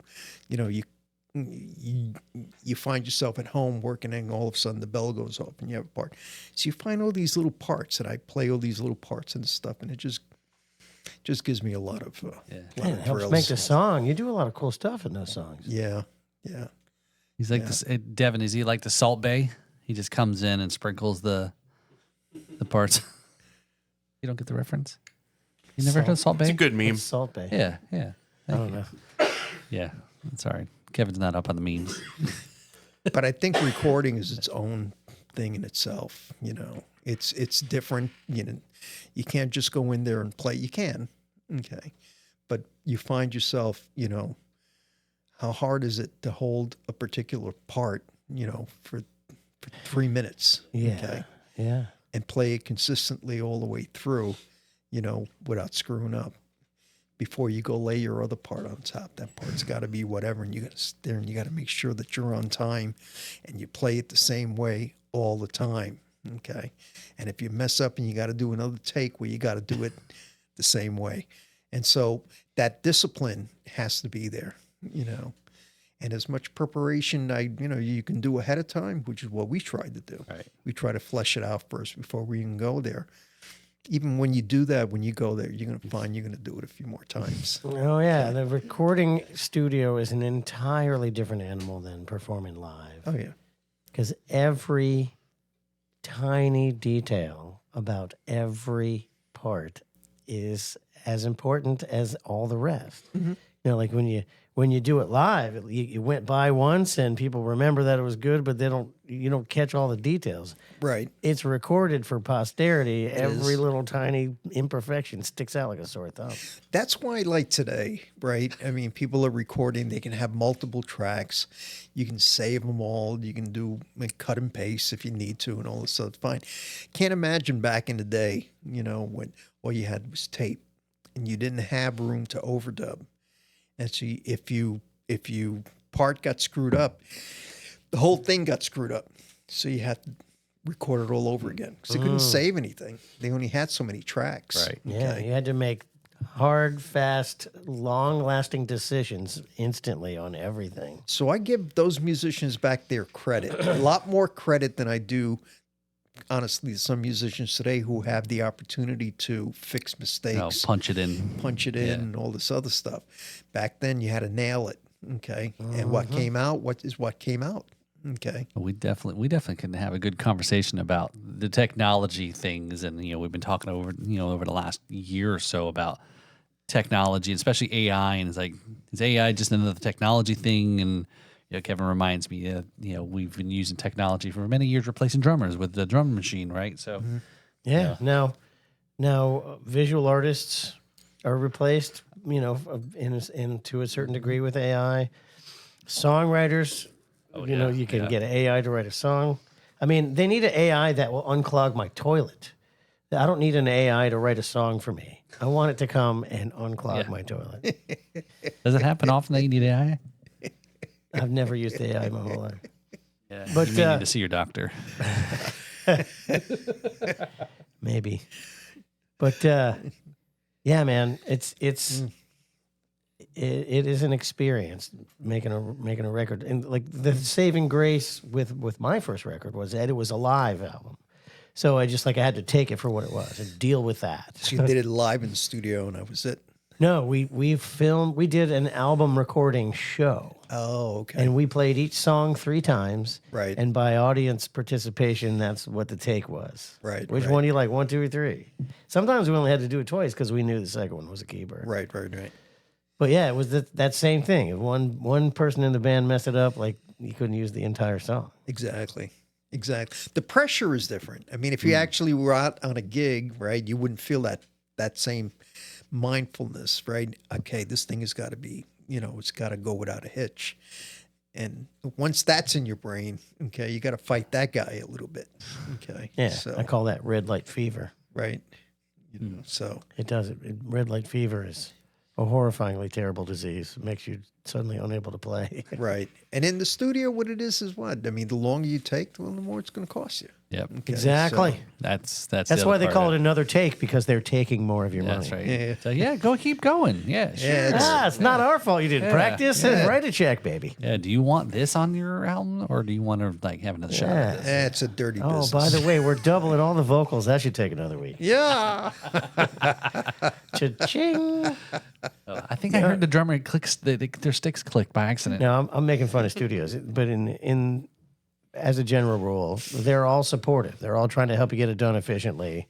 find yourself at home working, and all of a sudden the bell goes off, and you have a part. So you find all these little parts, and I play all these little parts and stuff, and it just gives me a lot of It helps make the song. You do a lot of cool stuff in those songs. Yeah. He's like this. Devin, is he like the Salt Bay? He just comes in and sprinkles the parts. You don't get the reference? You never heard of Salt Bay? It's a good meme. It's Salt Bay. Yeah. I don't know. Yeah. Sorry. Kevin's not up on the memes. But I think recording is its own thing in itself. It's different. You can't just go in there and play. You can, okay, but you find yourself, how hard is it to hold a particular part, for 3 minutes, okay, and play it consistently all the way through, without screwing up. Before you go lay your other part on top, that part's got to be whatever, and you got to sit there and you got to make sure that you're on time, and you play it the same way all the time, okay. And if you mess up and you got to do another take, well, you got to do it the same way, and so that discipline has to be there, And as much preparation you can do ahead of time, which is what we tried to do. Right. We try to flesh it out first before we even go there. Even when you do that, when you go there, you're going to find you're going to do it a few more times. Oh, yeah. The recording studio is an entirely different animal than performing live. Oh, yeah. Because every tiny detail about every part is as important as all the rest. Mm-hmm. Like when you do it live, you went by once and people remember that it was good, but you don't catch all the details. Right. It's recorded for posterity. Every is. little tiny imperfection sticks out like a sore thumb. That's why, like today, right? I mean, people are recording. They can have multiple tracks. You can save them all. You can cut and paste if you need to and all this stuff. It's fine. Can't imagine back in the day, when all you had was tape and you didn't have room to overdub. And so if you part got screwed up, the whole thing got screwed up. So you had to record it all over again because they couldn't save anything. They only had so many tracks. Right. Yeah, you had to make hard, fast, long-lasting decisions instantly on everything. So I give those musicians back their credit, a lot more credit than I do, honestly, some musicians today who have the opportunity to fix mistakes. Punch it in. And all this other stuff. Back then, you had to nail it, okay? And what came out, what came out, okay? We definitely can have a good conversation about the technology things, and we've been talking over the last year or so about technology, especially AI, and it's like, is AI just another technology thing? And Kevin reminds me, we've been using technology for many years, replacing drummers with the drum machine, right? So, Now, visual artists are replaced, to a certain degree with AI. Songwriters, you can get an AI to write a song. I mean, they need an AI that will unclog my toilet. I don't need an AI to write a song for me. I want it to come and unclog my toilet. Does it happen often that you need AI? I've never used AI my whole life. Yeah, But, you may need to see your doctor. Maybe. But yeah, man, it is an experience making a record. And like the saving grace with my first record was that it was a live album. So I had to take it for what it was and deal with that. So you did it live in the studio, and that was it. No, we did an album recording show. Oh, okay. And we played each song 3 times. Right. And by audience participation, that's what the take was. Right. Which one do you like, 1, 2, or 3? Sometimes we only had to do it twice because we knew the second one was a keeper. Right. But yeah, it was that same thing. If one person in the band messed it up, like you couldn't use the entire song. Exactly. The pressure is different. I mean, if you actually were out on a gig, right, you wouldn't feel that same mindfulness, right? Okay, this thing has got to be, it's got to go without a hitch. And once that's in your brain, okay, you got to fight that guy a little bit. Okay. Yeah, So, I call that red light fever. right. So It does. Red light fever is a horrifyingly terrible disease. It makes you suddenly unable to play. right. And in the studio, what it is what? I mean, the longer you take, the more it's going to cost you. Yep. Okay, Exactly. so- That's That's why they call it another take, because they're taking more of your money. That's right. Yeah. So keep going. Yeah, sure. Yeah, It's not our fault you didn't practice. And write a check, baby. Yeah, do you want this on your album, or do you want to have another shot at this? It's a dirty Oh, business. by the way, we're doubling all the vocals. That should take another week. Yeah. Cha-ching. I think I heard the drummer clicks their sticks click by accident. No, I'm making fun of studios, but in as a general rule, they're all supportive. They're all trying to help you get it done efficiently,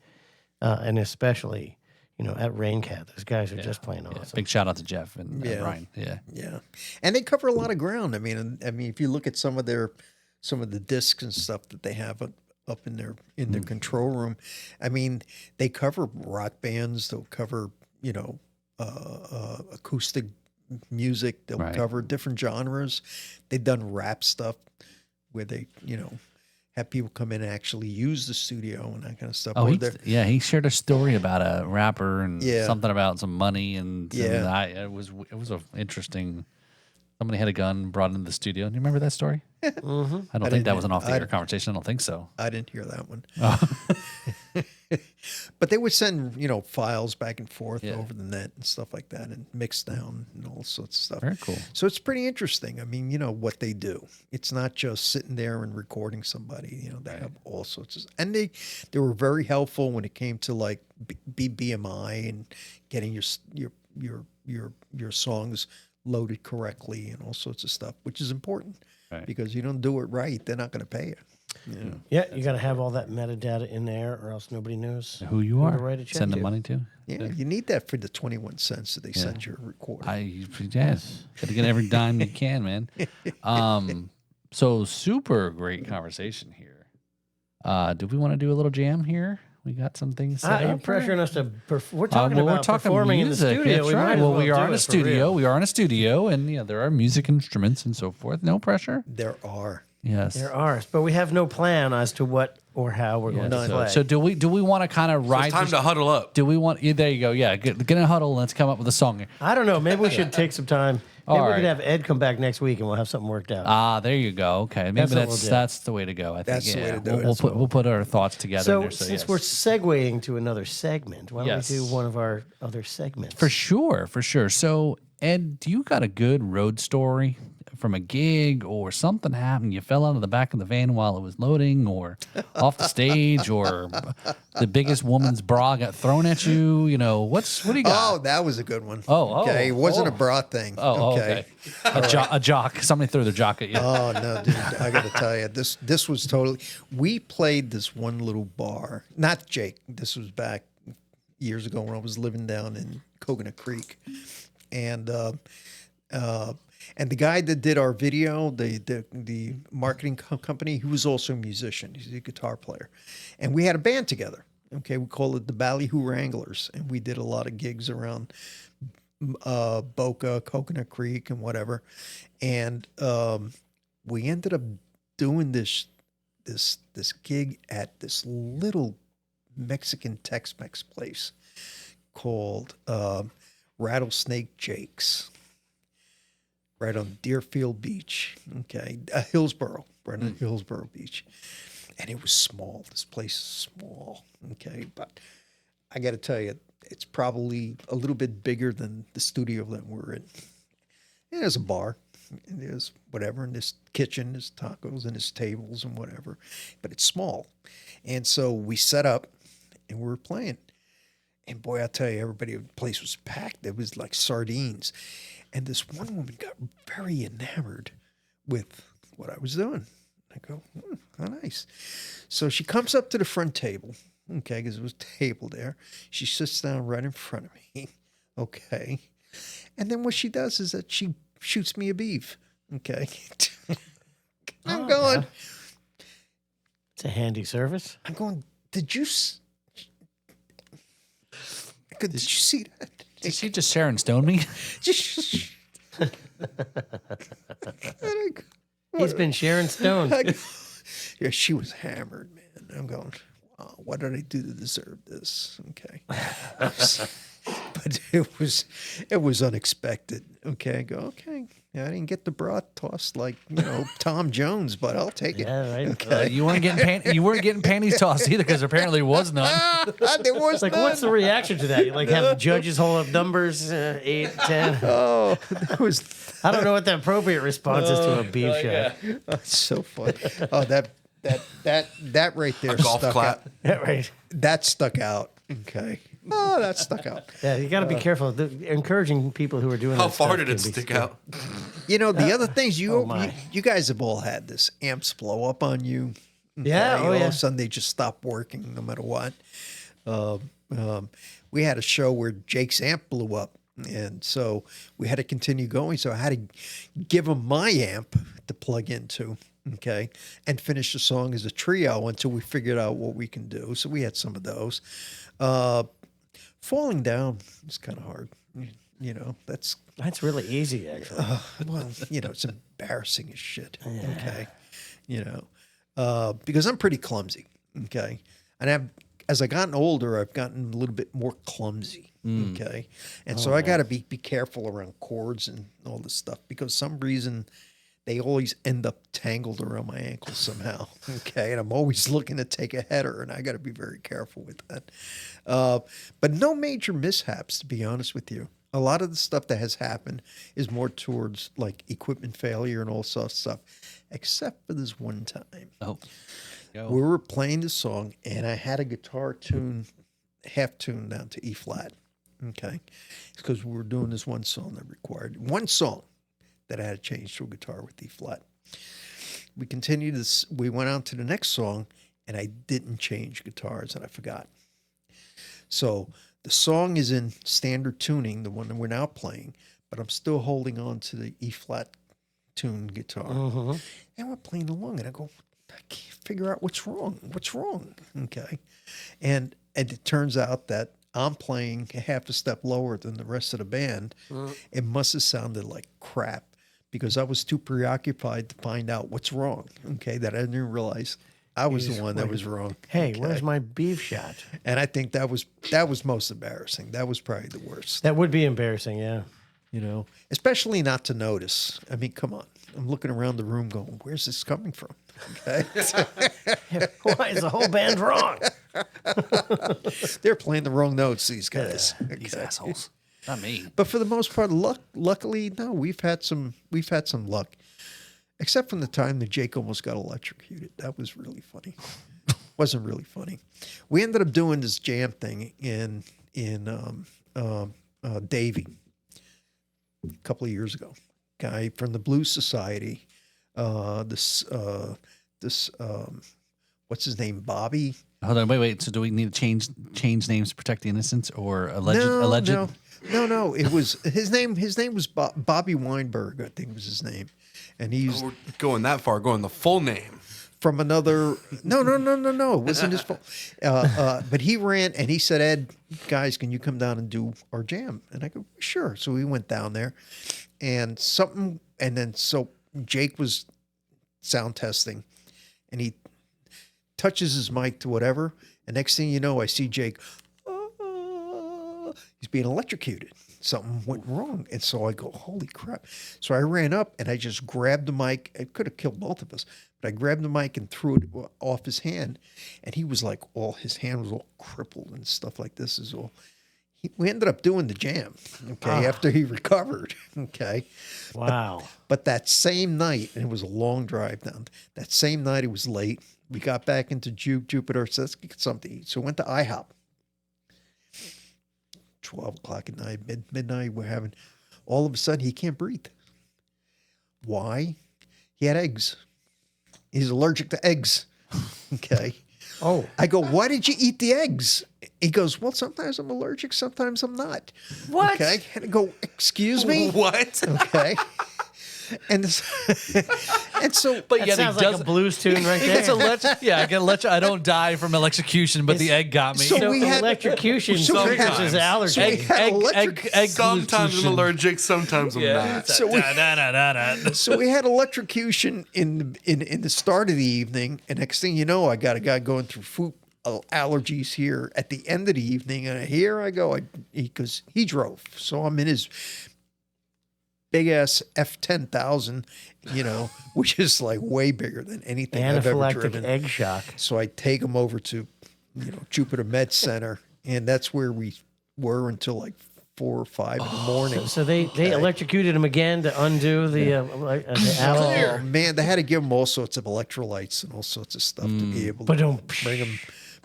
and especially, at Raincat, those guys are just plain awesome. Big shout out to Jeff and Brian. Yeah. Yeah, and they cover a lot of ground. I mean, if you look at some of the discs and stuff that they have up in their control room, I mean, they cover rock bands. They'll cover acoustic music. They'll cover different genres. They've done rap stuff where they have people come in and actually use the studio and that kind of stuff. Oh, he shared a story about a rapper and Yeah. something about some money and Yeah. it was a interesting. Somebody had a gun brought into the studio. Do you remember that story? Mm-hmm. I don't think that was an off-the-air conversation. I don't think so. I didn't hear that one. But they would send, files back and forth over the net and stuff like that, and mix down and all sorts of stuff. Very cool. So it's pretty interesting. I mean, what they do. It's not just sitting there and recording somebody. They have all sorts of, and they were very helpful when it came to like BMI and getting your songs loaded correctly and all sorts of stuff, which is important because you don't do it right, they're not going to pay you. Yeah, you got to have all that metadata in there, or else nobody knows Who you to are. write a check Send to. the money to. Yeah, you need that for the 21 cents that they send your recorder. Got to get every dime you can, man. So super great conversation here. Do we want to do a little jam here? We got some things set You're up here? pressuring us to. We're talking Well, about we're talking performing music. in the studio. That's We might right. as Well, we do are in it a for studio. real. We are in a studio, and there are music instruments and so forth. No pressure. There are. Yes, There are, but we have no plan as to what or how we're going to play. So do we want to kind of ride? It's time to huddle up. Do we want? Yeah, there you go. Yeah, get in a huddle. And let's come up with a song. I don't know. Maybe we should take some time. Maybe All we could right. have Ed come back next week and we'll have something worked out. There you go. Okay, maybe what we'll do. that's the way to go. I think That's the way to do it We'll as put well. our thoughts together. So, there, since yes. we're segueing to another segment, why don't Yes. we do one of our other segments? For sure. So, Ed, do you got a good road story from a gig or something happened? You fell out of the back of the van while it was loading, or off the stage, or the biggest woman's bra got thrown at you? What do you got? Oh, that was a good one. Oh, okay. It wasn't a bra thing. Okay. A jock. Somebody threw their jock at you. Oh no, dude! I got to tell you, this was totally. We played this one little bar. Not Jake. This was back years ago when I was living down in Coconut Creek, and the guy that did our video, the marketing company, he was also a musician. He's a guitar player, and we had a band together. Okay, we call it the Ballyhoo Wranglers, and we did a lot of gigs around Boca, Coconut Creek, and whatever. And we ended up doing this gig at this little Mexican Tex-Mex place called Rattlesnake Jake's, right on Deerfield Beach. Okay, Hillsboro, right on Hillsboro Beach. And it was small. This place is small. Okay, but I got to tell you, it's probably a little bit bigger than the studio that we're in. And there's a bar, and there's whatever, in this kitchen, there's tacos, and there's tables and whatever. But it's small. And so we set up, and we were playing. And boy, I tell you, everybody, the place was packed. It was like sardines. And this one woman got very enamored with what I was doing. I go, how nice. So she comes up to the front table, okay, because there was a table there. She sits down right in front of me, okay. And then what she does is that she shoots me a beef, okay. I'm going. Yeah. It's a handy service. I'm going, did you see that? Did she just Sharon Stone me? He's been Sharon Stone. Yeah, she was hammered, man. I'm going, wow, what did I do to deserve this? Okay. But it was unexpected. Okay. I go, okay. Yeah, I didn't get the bra tossed like, Tom Jones, but I'll take it. Yeah, right. Okay. You weren't getting panties tossed either, because apparently there was none. There was Like, none. what's the reaction to that? You like have judges hold up numbers, 8, 10. Oh, that was I don't know what the appropriate response is to a beef shot. that's so funny. Oh, that right there A golf stuck clap. out. Yeah, right. That stuck out. Okay. Oh, that stuck out. Yeah, you got to be careful. Encouraging people who are doing How that far stuff did it can be stick scary. out? The other things my. you guys have all had this. Amps blow up on you. Yeah, All yeah. of a sudden they just stop working no matter what. We had a show where Jake's amp blew up, and so we had to continue going. So I had to give him my amp to plug into, okay, and finish the song as a trio until we figured out what we can do. So we had some of those. Falling down is kind of hard. That's really easy, actually. well, it's embarrassing as shit. Okay. Because I'm pretty clumsy. Okay. And as I gotten older, I've gotten a little bit more clumsy. Okay. And so I got to be careful around chords and all this stuff, because some reason they always end up tangled around my ankles somehow. Okay. And I'm always looking to take a header, and I got to be very careful with that. But no major mishaps, to be honest with you. A lot of the stuff that has happened is more towards like equipment failure and all sorts of stuff, except for this one time. Oh, We were playing the song, and I had a guitar tune, half tune down to E flat. Okay. It's because we were doing this one song that required one song that I had to change to a guitar with E flat. We continued this. We went on to the next song, and I didn't change guitars, and I forgot. So the song is in standard tuning, the one that we're now playing, but I'm still holding on to the E flat tune guitar. And we're playing along, and I go, I can't figure out what's wrong. What's wrong? Okay. And it turns out that I'm playing half a step lower than the rest of the band. It must have sounded like crap, because I was too preoccupied to find out what's wrong. Okay. That I didn't realize I was the one that was wrong. Hey, Okay. where's my beef shot? And I think that was most embarrassing. That was probably the worst, That would be embarrassing, yeah. especially not to notice. I mean, come on. I'm looking around the room going, where's this coming from? Okay. Why is the whole band wrong? They're playing the wrong notes, these guys. these assholes. Not me. But for the most part, luckily, no, we've had some luck. Except from the time that Jake almost got electrocuted. That was really funny. Wasn't really funny. We ended up doing this jam thing in Davie a couple of years ago. Guy from the Blues Society. What's his name? Bobby. Hold on, wait. So do we need to change names to protect the innocents, or alleged? No. It was his name. His name was Bobby Weinberg, I think was his name. And he's We're going that far, going the full name. from another. No. It wasn't his fault. But he ran and he said, "Ed, guys, can you come down and do our jam?" And I go, "Sure." So we went down there, and so Jake was sound testing, and he touches his mic to whatever, and next thing you know, I see Jake. He's being electrocuted. Something went wrong. And so I go, holy crap. So I ran up and I just grabbed the mic. It could have killed both of us, but I grabbed the mic and threw it off his hand. And he was like, his hand was all crippled and stuff like this is all. We ended up doing the jam, okay, after he recovered, okay. Wow. But that same night, and it was a long drive down, that same night it was late. We got back into Jupiter, so let's get something to eat. So we went to IHOP. 12 o'clock at night, midnight, we're having, all of a sudden he can't breathe. Why? He had eggs. He's allergic to eggs. Okay. Oh. I go, why did you eat the eggs? He goes, well, sometimes I'm allergic, sometimes I'm not. What? Okay. And I go, excuse me? What? Okay. And so, But that sounds like a blues tune right there. I get I don't die from electrocution, but the egg got me. So we had electrocution so we triggers his allergy. so we had electric- Sometimes I'm allergic, sometimes I'm not. So we had electrocution in the start of the evening, and next thing you know, I got a guy going through food allergies here at the end of the evening, and here I go, because he drove, so I'm in his big ass F10,000, which is like way bigger than anything I've ever Anaphylactic driven. egg shock. So I take him over to, Jupiter Med Center, and that's where we were until like 4 or 5 in the morning. So they electrocuted him again to undo the allergy. Oh man, they had to give him all sorts of electrolytes and all sorts of stuff to be able to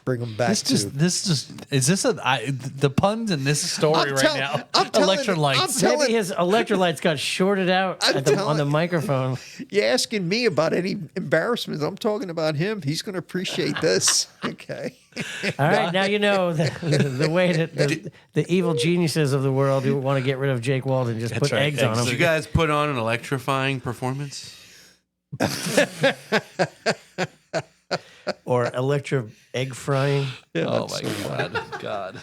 bring him back. Is this the puns in this story now? Electrolytes. Maybe his electrolytes got shorted out on the microphone. You're asking me about any embarrassments. I'm talking about him. He's going to appreciate this. Okay. All right, now you know the way that the evil geniuses of the world who want to get rid of Jake Walden just put eggs on him. Did you guys put on an electrifying performance? Or electro egg frying. Yeah, oh my God.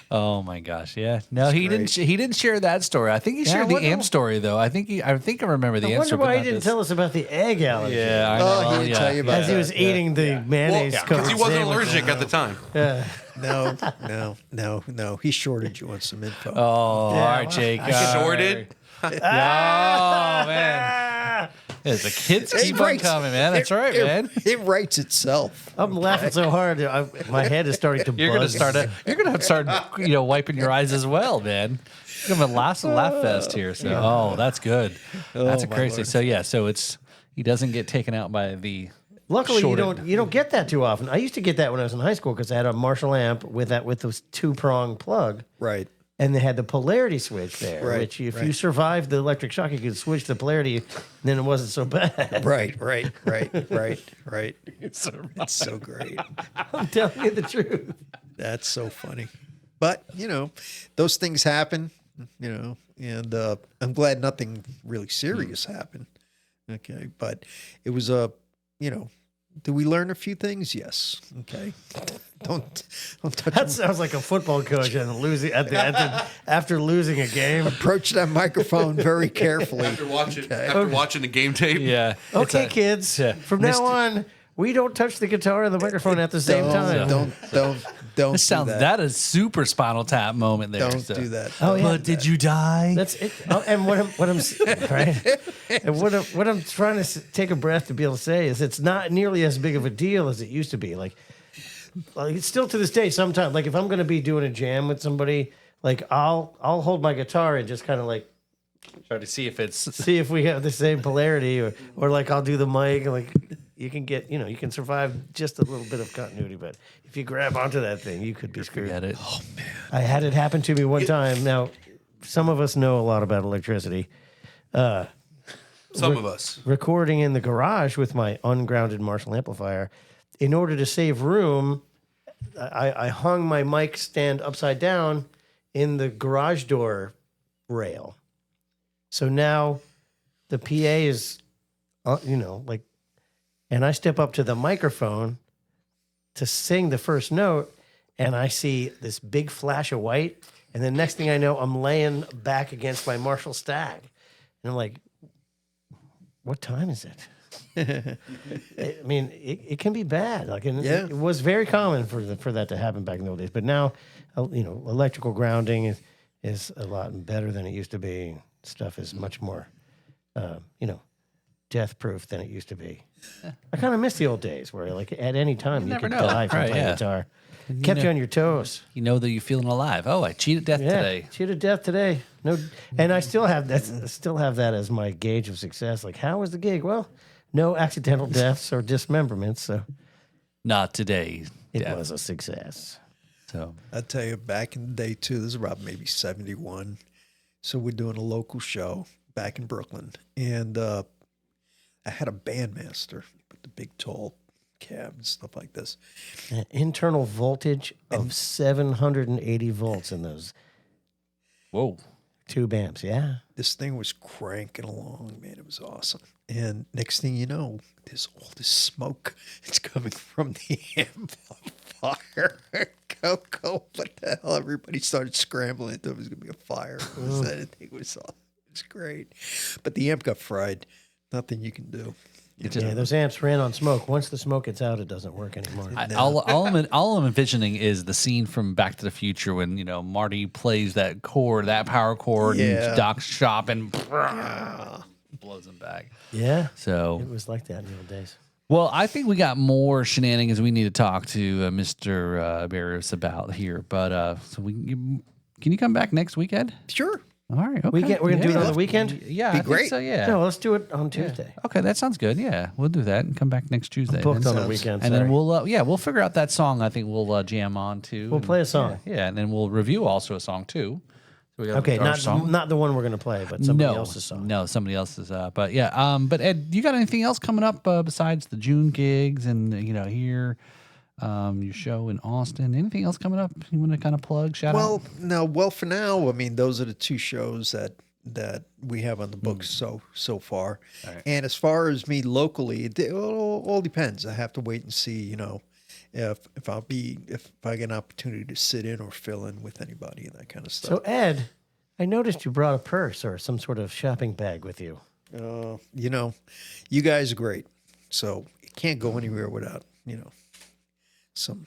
Oh my gosh, yeah. No, he didn't. He didn't share that story. I think he shared the amp story though. I think I remember the I answer. wonder why he didn't tell us about the egg allergy. Yeah, I know. He didn't tell you about as he was eating the mayonnaise. Because he wasn't allergic at the time. No. He shorted you on some info. Oh, all right, Jake. Shorted? Oh man. Yeah, the kids keep on coming, man. That's right, man. It writes itself. I'm laughing so hard, my head is starting to buzz. You're gonna start wiping your eyes as well, man. You're gonna laugh fest here. So, that's good. That's a crazy. Lord. So yeah, he doesn't get taken out by the. Luckily, you don't get that too often. I used to get that when I was in high school because I had a Marshall amp with those 2-prong plug. Right. And they had the polarity switch there, Right, which if you survived the electric shock, you could switch the polarity, and then it wasn't so bad. Right. It's so great. I'm telling you the truth. That's so funny. But, those things happen, and I'm glad nothing really serious happened. Okay. But it was did we learn a few things? Yes. Okay. Don't touch That sounds like a football coach and losing after losing a game. Approach that microphone very carefully. After watching the game tape. Yeah. Okay, kids. From now on, we don't touch the guitar and the microphone at the same time. Don't. This sounds that is super Spinal Tap moment there. Don't do that. Oh, yeah. But did you die? That's it. Oh, and what I'm right. And what I'm trying to take a breath to be able to say is it's not nearly as big of a deal as it used to be. Like it's still to this day. Sometimes, like if I'm going to be doing a jam with somebody, like I'll hold my guitar and just kind of like try to see if we have the same polarity, or like I'll do the mic. Like you can get you can survive just a little bit of continuity, but if you grab onto that thing, you could be screwed. Forget it. Oh man, I had it happen to me one time. Now, some of us know a lot about electricity. Some of us. Recording in the garage with my ungrounded Marshall amplifier. In order to save room, I hung my mic stand upside down in the garage door rail. So now the PA is, like and I step up to the microphone to sing the first note, and I see this big flash of white, and the next thing I know, I'm laying back against my Marshall Stag, and I'm like, "What time is it?" I mean, it can be bad. Like, and Yeah. it was very common for that to happen back in the old days. But now, electrical grounding is a lot better than it used to be. Stuff is much more, death proof than it used to be. I kind of miss the old days where, like, at any time you never could know. die from Right, playing yeah. guitar. Kept you on your toes. You know that you're feeling alive. Oh, I cheated death today. Cheated death today. No, and I still have that as my gauge of success. Like, how was the gig? Well, no accidental deaths or dismemberments, so Not today. it Death. was a success. So I tell you, back in the day too, this is about maybe 71. So we're doing a local show back in Brooklyn, and I had a bandmaster with the big tall cab and stuff like this. An internal voltage of 780 volts in those whoa. tube amps. Yeah. This This thing was cranking along, man. It was awesome. And next thing you know, there's all this smoke. It's coming from the amplifier. Go! What the hell? Everybody started scrambling. There was going to be a fire. It was great. But the amp got fried. Nothing you can do. those amps ran on smoke. Once the smoke gets out, it doesn't work anymore. All I'm envisioning is the scene from Back to the Future when Marty plays that chord, that power chord, Yeah. and Doc's shop and blows him back. Yeah. So It was like that in the old days. well, I think we got more shenanigans we need to talk to Mr. Berrios about here. But can you come back next weekend? Sure. All right. Okay. We're going to do it on the weekend? Yeah, I think great. so, yeah. No, let's do it on Tuesday. Okay, that sounds good. Yeah, we'll do that and come back next Tuesday. Booked then. on the weekend. And then sorry. we'll figure out that song. I think we'll jam on too. We'll play a song. Yeah, and then we'll review also a song too. So we got Okay, our song. not the one we're going to play, but somebody else's song. No, somebody else's. But yeah. But Ed, you got anything else coming up besides the June gigs and here, your show in Austin? Anything else coming up you want to kind of plug? Shout out. Well, for now, I mean, those are the two shows that we have on the books so far. Right. And as far as me locally, it all depends. I have to wait and see, if I get an opportunity to sit in or fill in with anybody and that kind of stuff. So, Ed, I noticed you brought a purse or some sort of shopping bag with you. You guys are great, so you can't go anywhere without some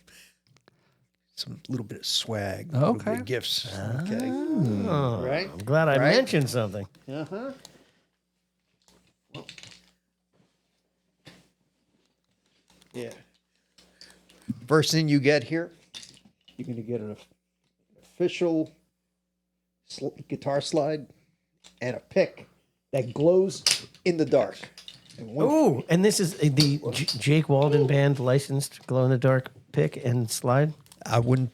little bit of swag, a little bit Okay. of gifts. Okay, right? I'm glad I Right? mentioned something. Yeah. First thing you get here, you're going to get an official guitar slide and a pick that glows in the dark. And one- Ooh, and this is the Jake Walden band licensed glow in the dark pick and slide. I wouldn't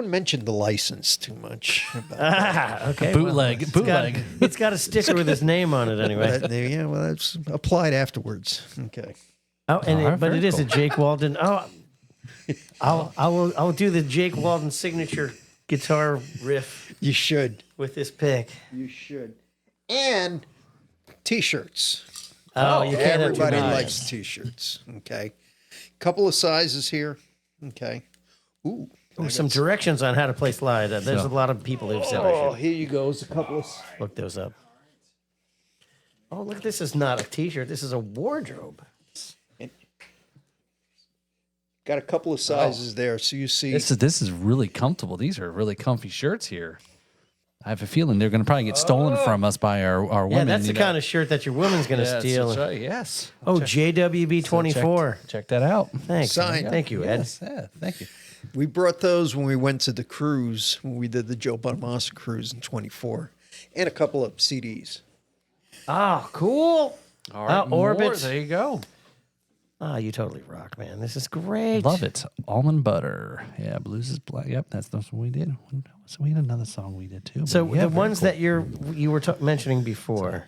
mention the license too much. Okay. Bootleg. It's got a sticker with his name on it anyway. That's applied afterwards. Okay. Oh, and All right, but it very is a Jake Walden. Oh, I'll do the Jake Walden signature guitar riff You should. with this pick. You should. And T-shirts. Oh, you can't have too Everybody many. likes T-shirts. Okay. Couple of sizes here. Okay. Ooh. Ooh, some directions on how to play slide. There's a lot of people who've said I Oh, should here you go. A couple of. look those up. Oh, look, this is not a T-shirt. This is a wardrobe. Got a couple of sizes there, so you see. This is really comfortable. These are really comfy shirts here. I have a feeling they're going to probably get stolen from us by our women. Yeah, that's the kind of shirt that your woman's going to steal. That's right. Yes. Oh, JWB24. Check that out. Thanks. Signed. Thank you, Ed. Yes, yeah, thank you. We brought those when we went to the cruise, when we did the Joe Bonamassa cruise in 24, and a couple of CDs. Oh, cool. All right, more. Orbits. There you go. Ah, you totally rock, man. This is great. Love it. Almond butter. Yeah, blues is black. Yep, that's what we did. So we had another song we did too. So but yeah, the very ones cool. that you were mentioning before.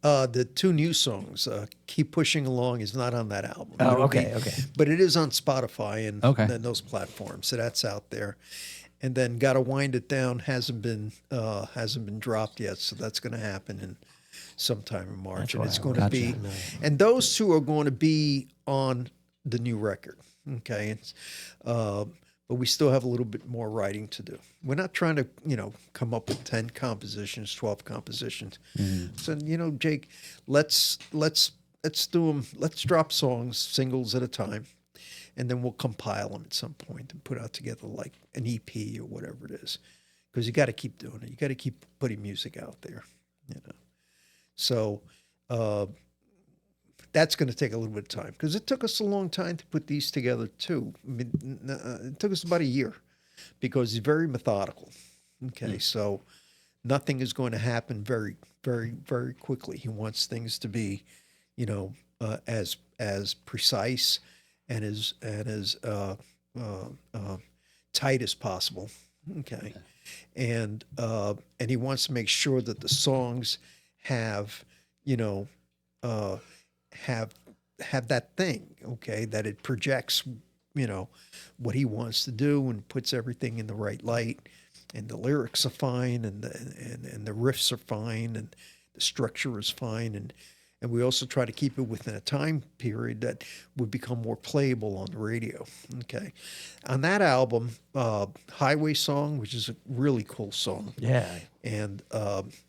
The two new songs, Keep Pushing Along, is not on that album. Oh, It'll okay, be- okay. But it is on Spotify and Okay. then those platforms, so that's out there. And then Gotta Wind It Down hasn't been dropped yet, so that's going to happen sometime in March, That's and why it's I going to watch be, it. and those two are going to be on the new record. Okay, but we still have a little bit more writing to do. We're not trying to, come up with 10 compositions, 12 compositions. So, Jake, let's do them. Let's drop songs, singles at a time, and then we'll compile them at some point and put out together like an EP or whatever it is. Because you got to keep doing it. You got to keep putting music out there, So that's going to take a little bit of time because it took us a long time to put these together too. I mean, it took us about a year because he's very methodical. Okay, so nothing is going to happen very, very, very quickly. He wants things to be, as precise and as tight as possible. Okay, and he wants to make sure that the songs have, have that thing, okay, that it projects, what he wants to do and puts everything in the right light, and the lyrics are fine, and the riffs are fine, and the structure is fine, and we also try to keep it within a time period that would become more playable on the radio. Okay, on that album, Highway Song, which is a really cool song, and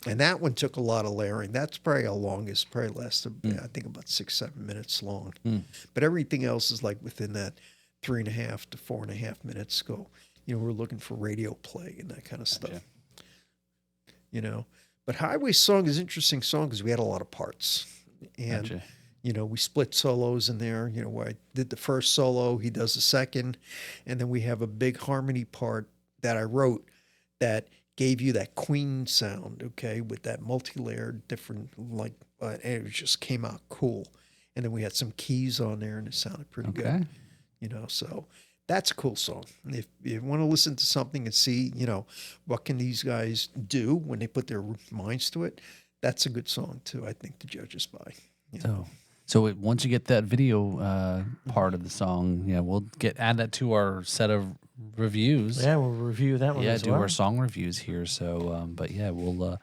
that one took a lot of layering. That's probably our longest, probably lasted I think about 6-7 minutes long. But everything else is like within that 3.5 to 4.5 minutes. Go, we're looking for radio play and that kind of stuff. But Highway Song is an interesting song because we had a lot of parts. And, we split solos in there, where I did the first solo, he does the second. And then we have a big harmony part that I wrote that gave you that Queen sound, okay, with that multi-layered different, and it just came out cool. And then we had some keys on there and it sounded pretty good, so that's a cool song. If you want to listen to something and see, what can these guys do when they put their minds to it, that's a good song too, I think, to judge us by. So once you get that video part of the song, we'll add that to our set of reviews. Yeah, we'll review that one. Do our song reviews here. So, we'll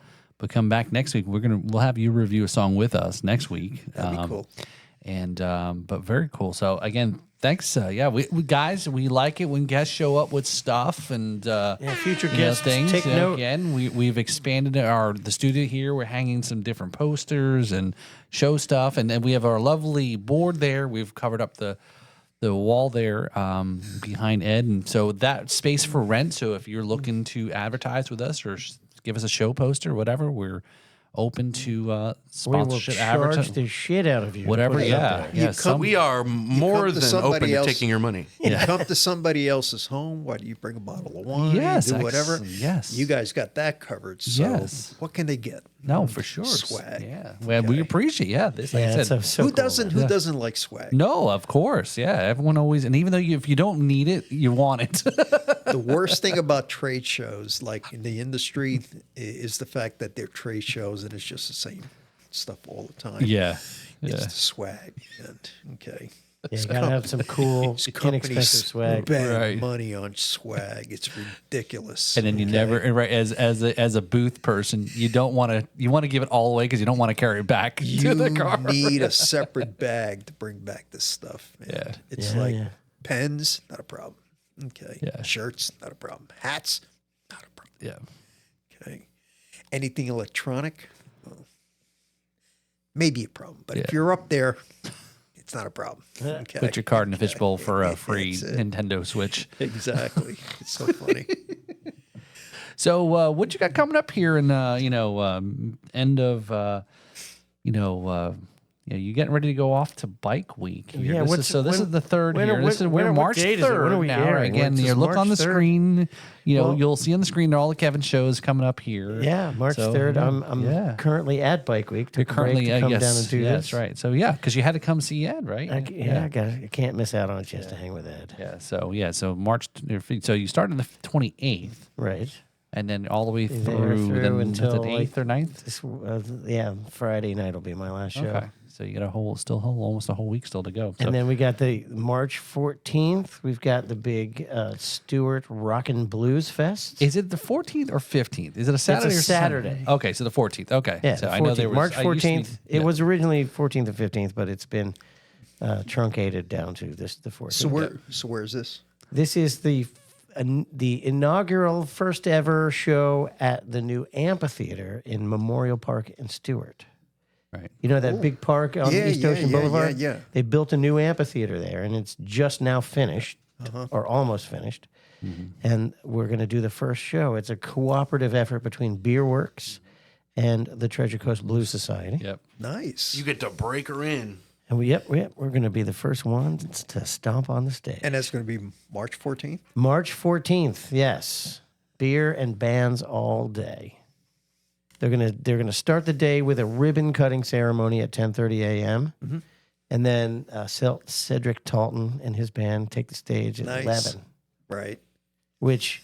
come back next week. We'll have you review a song with us next week. That'd be cool. And but very cool. So again, thanks. We guys, we like it when guests show up with stuff and future guests things. Take note. Again, we've expanded the studio here. We're hanging some different posters and show stuff, and then we have our lovely board there. We've covered up the wall there behind Ed, and so that space for rent. So if you're looking to advertise with us or give us a show poster, whatever, we're open to sponsorship, we will charge the shit out of you. Whatever, we are more than open to taking your money. You come to somebody else's home. Why do you bring a bottle of wine? Yes, do whatever. Yes, you guys got that covered. So what can they get? No, for sure. Swag. Yeah, well, we appreciate. This, like I said, who doesn't? Who doesn't like swag? No, of course. Yeah, everyone always. And even though if you don't need it, you want it. The worst thing about trade shows, like in the industry, is the fact that they're trade shows and it's just the same stuff all the time. It's the swag. And, you gotta have some cool, inexpensive swag. Spend money on swag. It's ridiculous. And then you never, as a booth person, you don't want to. You want to give it all away because you don't want to carry it back to the car. You need a separate bag to bring back this stuff. And it's pens, not a problem. Shirts, not a problem. Hats, not a problem. Okay. Anything electronic, maybe a problem. But if you're up there, it's not a problem. Okay. Put your card in the fishbowl for a free Nintendo Switch. Exactly. It's so funny. So what you got coming up here in end of you getting ready to go off to Bike Week here. Yeah, this is the third year. We're March 3rd. When are we now. airing? Again, you look on the 3rd? screen. You'll see on the screen all the Kevin shows coming up here. Yeah, March 3rd. I'm currently at Bike Week. You're currently to come down and do this. That's right. So because you had to come see Ed, right? I can't miss out on a chance to hang with Ed. So March. So you start on the 28th. Right. and then all the way There through, then until the 8th or 9th. Friday night will be my last show. Okay, so you got almost a whole week still to go. So. And then we got the March 14th. We've got the big Stewart Rockin' Blues Fest. Is it the 14th or 15th? Is it a Saturday or Saturday. Sunday? Okay, so the 14th. Okay. Yeah, so the 14th. I know there was March I used to be- 14th. It was originally 14th and 15th, but it's been truncated down to the 14th. So where is this? This is the inaugural first ever show at the new amphitheater in Memorial Park in Stewart. Right. You know that big park on East Ocean Boulevard? Yeah. They built a new amphitheater there, and it's just now finished, or almost finished. And we're going to do the first show. It's a cooperative effort between Beer Works and the Treasure Coast Blues Society. Yep. Nice. You get to break her in. And we're going to be the first ones to stomp on the stage. And that's going to be March 14th? March 14th, yes. Beer and bands all day. They're gonna start the day with a ribbon cutting ceremony at 10:30 a.m. And then Cedric Talton and his band take the stage at 11. Right. Which,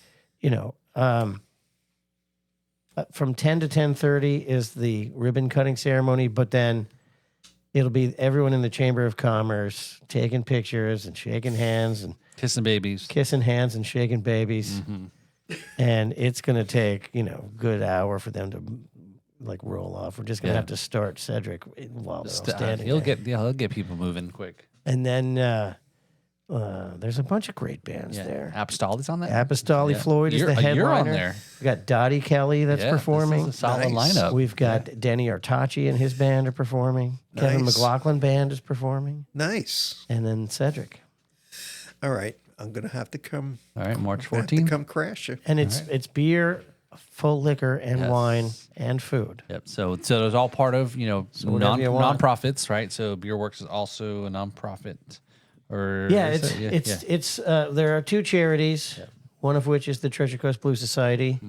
from 10 to 10:30 is the ribbon cutting ceremony, but then it'll be everyone in the Chamber of Commerce taking pictures and shaking hands and Kissing babies. kissing hands and shaking babies. And it's going to take, good hour for them to roll off. We're just going to have to start Cedric while they're all standing He'll there. he'll get people moving quick. And then there's a bunch of great bands there. Apostoli's on that. Apostoli Yeah. Floyd is the headliner. You're on there. We got Dottie Kelly that's performing. This is a solid Nice. lineup. We've got Denny Artachi and his band are performing. Kevin Nice. McLaughlin band is performing. Nice. And then Cedric. All right. I'm going to have to come. All right, March Have to 14th. come crash you. And it's beer, full liquor, and wine, and food. Yep. So it's all part of whatever you want. nonprofits, right? So Beer Works is also a nonprofit. Or Yeah, is it? it's there are two charities, one of which is the Treasure Coast Blues Society,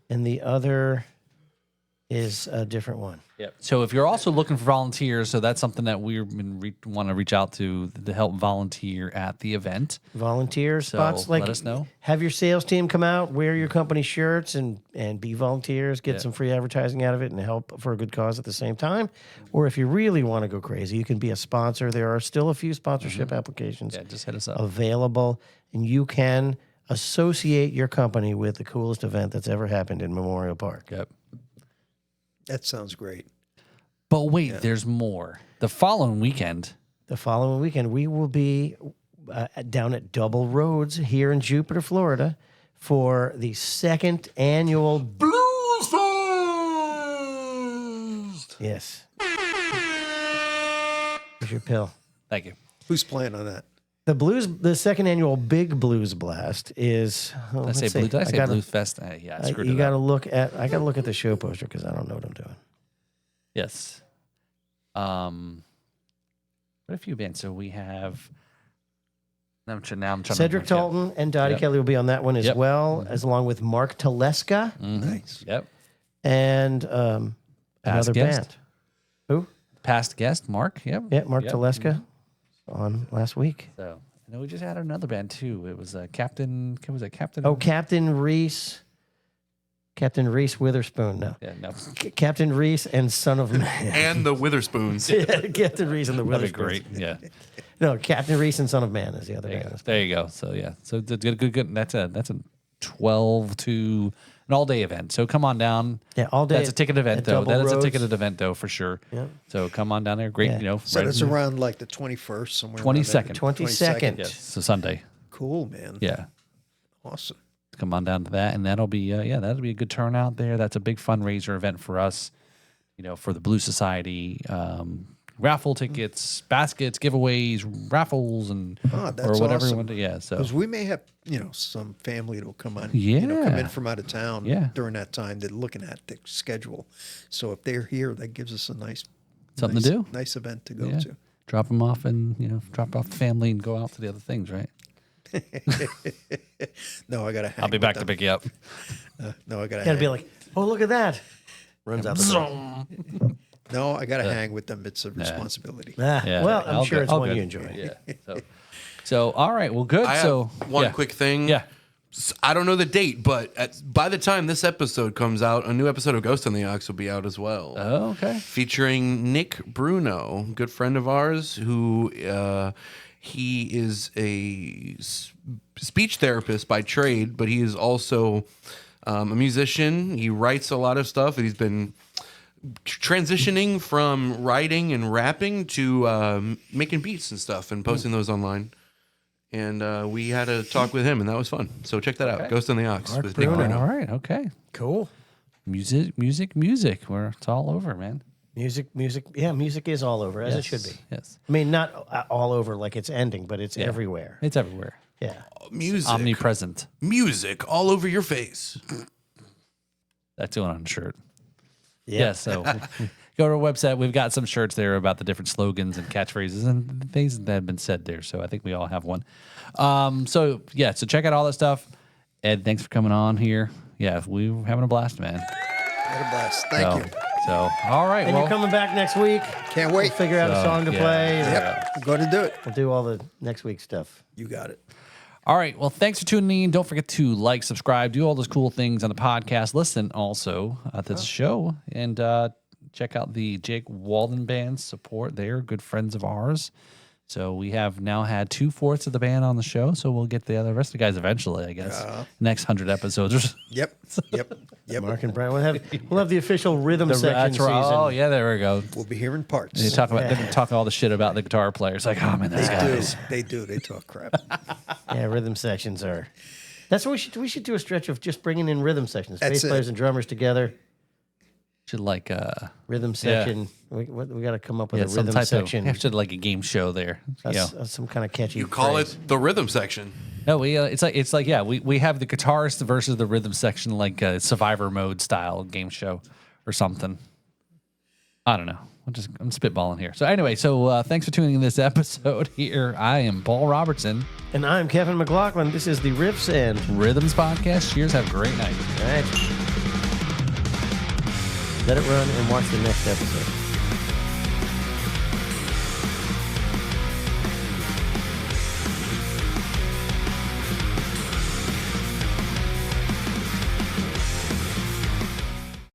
and the other is a different one. Yep. So if you're also looking for volunteers, so that's something that we want to reach out to help volunteer at the event. Volunteer spots, let us know. Have your sales team come out, wear your company shirts, and be volunteers. Get some free advertising out of it, and help for a good cause at the same time. Or if you really want to go crazy, you can be a sponsor. There are still a few sponsorship applications Yeah, just hit us up. available, and you can associate your company with the coolest event that's ever happened in Memorial Park. Yep. That sounds great. But wait, there's more. The following weekend. The following weekend, we will be down at Double Roads here in Jupiter, Florida, for the second annual Blues Fest! Yes. Here's your pill. Thank you. Who's playing on that? The second annual Big Blues Blast is. Did I let's say see. Blue? Did I say gotta- Blues Fest? Yeah, I screwed you it got to up. look at. I got to look at the show poster because I don't know what I'm doing. Yes. What a few bands. So we have. Now I'm trying. Cedric to Talton and Dottie Yep. Kelly will be on that one as Yep. well, as along with Mark Teleska Nice. Yep. and another guest. band. Who? Past guest Mark. Yep. Yeah, Mark Yep. Teleska on last week. So and then we just had another band too. It was Captain. What was it? Captain. Oh, Captain Reese Witherspoon. No, Yeah. No. Captain Reese and Son of Man. And the Witherspoons. Captain Reese and the That'd be Witherspoons. great. Yeah. No, Captain Reese and Son of Man is the other There you band. go. There you go. So yeah. So good. That's a 12 to an all day event. So come on down. Yeah, all day. That's a ticket event at though. Double That is a Roads. ticketed event though for sure. Yeah. So come on down there. Great. Yeah. So right that's in- around like the 21st, somewhere. 22nd. 22nd. Yes. So Sunday. Cool, man. Yeah. Awesome. Come on down to that, and that'll be that'll be a good turnout there. That's a big fundraiser event for us, for the Blues Society. Raffle tickets, baskets, giveaways, raffles, and Oh, that's or whatever. awesome. You want to, yeah. So Because we may have, some family that'll come on, come Yeah. in from out of town Yeah. during that time. They're looking at the schedule. So if they're here, that gives us a nice Something to do. Nice event to go yeah. to. Drop them off and drop off the family and go out to the other things, right? No, I got to hang I'll be with back to them. pick you up. No, I got to Got to be like, oh, look at that. Runs out the door. No, I got to hang with them. It's a responsibility. Ah, Yeah. well, I'm all sure good, it's all one good. you enjoy. Yeah. So all right. Well, good. I have so one yeah. quick thing. Yeah. I don't know the date, but by the time this episode comes out, a new episode of Ghost on the Ox will be out as well. Oh, okay. Featuring Nick Bruno, good friend of ours, who he is a speech therapist by trade, but he is also a musician. He writes a lot of stuff, and he's been transitioning from writing and rapping to making beats and stuff and posting those online. And we had a talk with him, and that was fun. So check that out. Ghost on the Ox with Nick Bruno. All right. Okay. Cool. Music. Where it's all over, man. Music. Yeah, music is all over, as it should be. Yes. I mean, not all over like it's ending, but it's everywhere. It's everywhere. Yeah. Music. Omnipresent. Music all over your face. That's going on a shirt. Yeah. Yeah, so go to our website. We've got some shirts there about the different slogans and catchphrases and things that have been said there. So I think we all have one. So check out all that stuff. Ed, thanks for coming on here. Yeah, we were having a blast, man. Had a blast. Thank you. So, all right. And you're coming back next week. Can't wait. We'll figure out a song to play. Yep. Going to do it. We'll do all the next week stuff. You got it. All right. Well, thanks for tuning in. Don't forget to like, subscribe, do all those cool things on the podcast. Listen also to the show and check out the Jake Walden Band support. They're good friends of ours. So we have now had 2/4 of the band on the show. So we'll get the rest of the guys eventually, I guess. Next 100 episodes. Yep. Mark and Brian, we'll have the official rhythm section season. Oh, yeah, there we go. We'll be hearing parts. They talk all the shit about the guitar players. Like, oh man, those guys. They do. They talk crap. Yeah, rhythm sections are. That's what we should do a stretch of just bringing in rhythm sections, bass players and drummers together. Should like rhythm section. We got to come up with a some rhythm type section. Should like a game show there. That's some kind of catchy. You call phrase. it the rhythm section. No, we it's like we have the guitarist versus the rhythm section, like a Survivor mode style game show or something. I don't know. I'm spitballing here. So anyway, thanks for tuning in this episode here. I am Paul Robertson. And I'm Kevin McLaughlin. This is the Riffs and Rhythms Podcast. Cheers. Have a great night. All right. Let it run and watch the next episode.